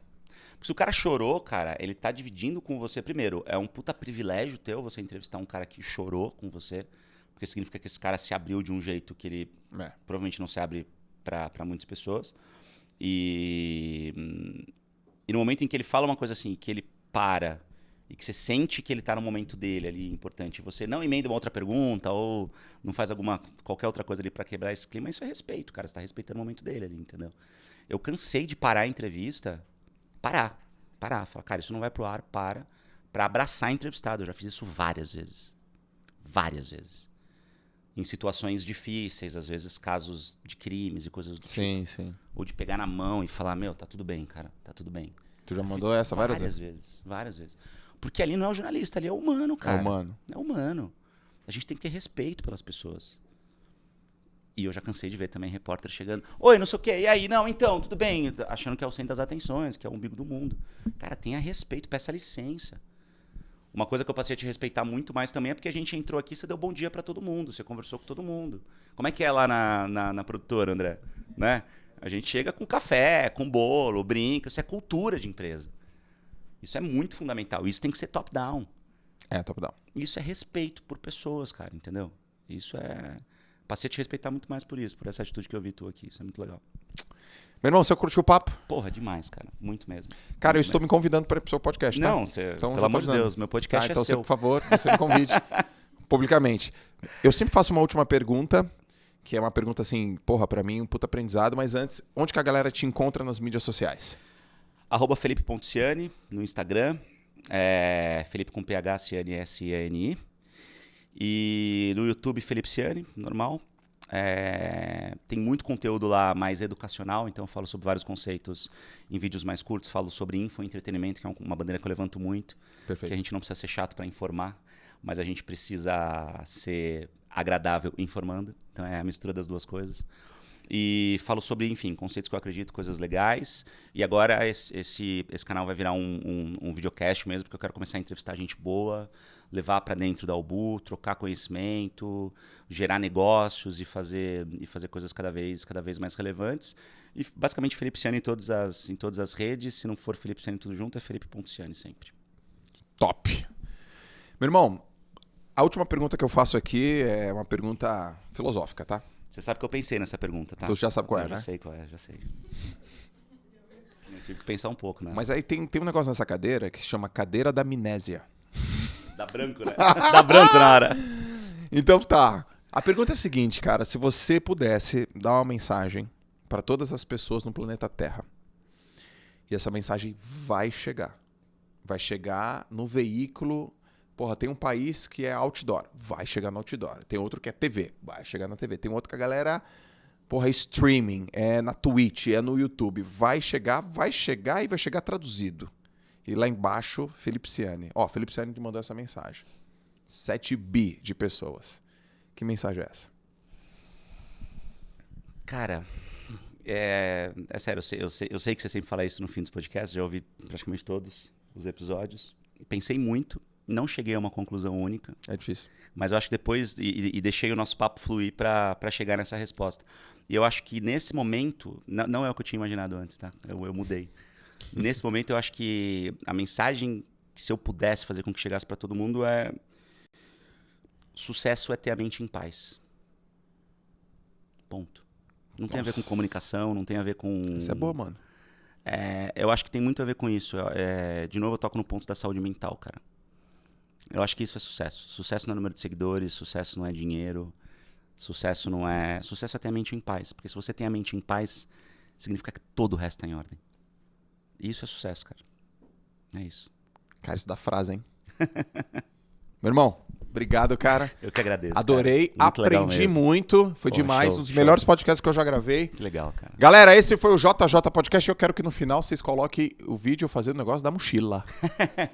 Speaker 2: Porque se o cara chorou, cara, ele tá dividindo com você. Primeiro, é um puta privilégio teu você entrevistar um cara que chorou com você. Porque significa que esse cara se abriu de um jeito que ele provavelmente não se abre pra muitas pessoas. E no momento em que ele fala uma coisa assim, que ele para e que você sente que ele tá no momento dele ali importante, você não emenda uma outra pergunta ou não faz qualquer outra coisa ali pra quebrar esse clima, isso é respeito, cara. Você tá respeitando o momento dele ali, entendeu? Eu cansei de parar a entrevista, parar. Falar, cara, isso não vai pro ar, pra abraçar entrevistado. Eu já fiz isso várias vezes. Várias vezes. Em situações difíceis, às vezes casos de crimes e coisas do tipo.
Speaker 1: Sim.
Speaker 2: Ou de pegar na mão e falar, meu, tá tudo bem, cara, tá tudo bem.
Speaker 1: Tu já mandou essa várias vezes?
Speaker 2: Várias vezes. Porque ali não é o jornalista, ali é o humano, cara.
Speaker 1: É humano.
Speaker 2: É humano. A gente tem que ter respeito pelas pessoas. E eu já cansei de ver também repórter chegando, oi, não sei o quê, e aí? Não, então, tudo bem. Achando que é o centro das atenções, que é o umbigo do mundo. Cara, tenha respeito, peça licença. Uma coisa que eu passei a te respeitar muito mais também é porque a gente entrou aqui, você deu bom dia pra todo mundo, você conversou com todo mundo. Como é que é lá na produtora, André? Né? A gente chega com café, com bolo, brinca, isso é cultura de empresa. Isso é muito fundamental, isso tem que ser top-down.
Speaker 1: É, top-down.
Speaker 2: Isso é respeito por pessoas, cara, entendeu? Isso é... Passei a te respeitar muito mais por isso, por essa atitude que eu vi tu aqui, isso é muito legal.
Speaker 1: Meu irmão, você curtiu o papo?
Speaker 2: Porra, demais, cara, muito mesmo.
Speaker 1: Cara, eu
Speaker 2: muito
Speaker 1: estou
Speaker 2: mesmo.
Speaker 1: me convidando para ir pro seu podcast, tá?
Speaker 2: Não, você,
Speaker 1: então,
Speaker 2: pelo amor de Deus, meu podcast
Speaker 1: então
Speaker 2: é seu.
Speaker 1: Você, por favor, você me convide publicamente. Eu sempre faço uma última pergunta, que é uma pergunta assim, porra, pra mim, um puta aprendizado, mas antes, onde que a galera te encontra nas mídias sociais?
Speaker 2: @Felipe.Ciani no Instagram, Felipe com PH, Ciani, S-I-A-N-I. E no YouTube, Felipe Ciani, normal. Tem muito conteúdo lá mais educacional, então eu falo sobre vários conceitos em vídeos mais curtos, falo sobre infoentretenimento, que é uma bandeira que eu levanto muito.
Speaker 1: Perfeito.
Speaker 2: Que a gente não precisa ser chato para informar, mas a gente precisa ser agradável informando, então é a mistura das duas coisas. E falo sobre, enfim, conceitos que eu acredito, coisas legais. E agora esse canal vai virar um videocast mesmo, porque eu quero começar a entrevistar gente boa, levar para dentro da Albu, trocar conhecimento, gerar negócios e fazer coisas cada vez mais relevantes. E basicamente Felipe Ciani em todas as redes. Se não for Felipe Ciani tudo junto, é Felipe.Ciani sempre.
Speaker 1: Top. Meu irmão, a última pergunta que eu faço aqui é uma pergunta filosófica, tá?
Speaker 2: Você sabe que eu pensei nessa pergunta, tá?
Speaker 1: Tu já sabe qual é,
Speaker 2: eu
Speaker 1: né?
Speaker 2: Já sei qual é, já sei. Eu tive que pensar um pouco, né?
Speaker 1: Mas aí tem um negócio nessa cadeira que se chama cadeira da amnésia.
Speaker 2: Dá branco, né? Dá branco na hora.
Speaker 1: Então tá. A pergunta é a seguinte, cara. Se você pudesse dar uma mensagem para todas as pessoas no planeta Terra, e essa mensagem vai chegar. Vai chegar no veículo... Porra, tem um país que é outdoor, vai chegar no outdoor. Tem outro que é TV, vai chegar na TV. Tem outro que a galera, porra, é streaming, é na Twitch, é no YouTube. Vai chegar e vai chegar traduzido. E lá embaixo, Felipe Ciani. Ó, Felipe Ciani te mandou essa mensagem. 7 bi de pessoas. Que mensagem é essa?
Speaker 2: Cara, é sério, eu sei que você sempre fala isso no fim dos podcasts, já ouvi praticamente todos os episódios. Pensei muito. Não cheguei a uma conclusão única.
Speaker 1: É difícil.
Speaker 2: Mas eu acho que depois... E deixei o nosso papo fluir para chegar nessa resposta. E eu acho que nesse momento... Não é o que eu tinha imaginado antes, tá? Eu mudei. Nesse momento, eu acho que a mensagem que se eu pudesse fazer com que chegasse para todo mundo é... Sucesso é ter a mente em paz. Ponto. Não tem a ver com comunicação, não tem a ver com...
Speaker 1: Isso é boa, mano.
Speaker 2: Eu acho que tem muito a ver com isso. De novo, eu toco no ponto da saúde mental, cara. Eu acho que isso é sucesso. Sucesso não é número de seguidores, sucesso não é dinheiro, sucesso é ter a mente em paz. Porque se você tem a mente em paz, significa que todo o resto está em ordem. E isso é sucesso, cara. É isso.
Speaker 1: Cara, isso dá frase, hein? Meu irmão, obrigado, cara.
Speaker 2: Eu que agradeço.
Speaker 1: Adorei, aprendi muito. Foi demais, um dos melhores podcasts que eu já gravei.
Speaker 2: Que legal, cara.
Speaker 1: Galera, esse foi o JJ Podcast. Eu quero que no final vocês coloquem o vídeo fazendo o negócio da mochila.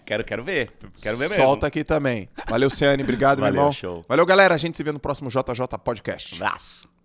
Speaker 2: Quero ver. Quero ver mesmo.
Speaker 1: Solta aqui também. Valeu, Ciani. Obrigado, meu irmão.
Speaker 2: Show.
Speaker 1: Valeu, galera. A gente se vê no próximo JJ Podcast.
Speaker 2: Abraço.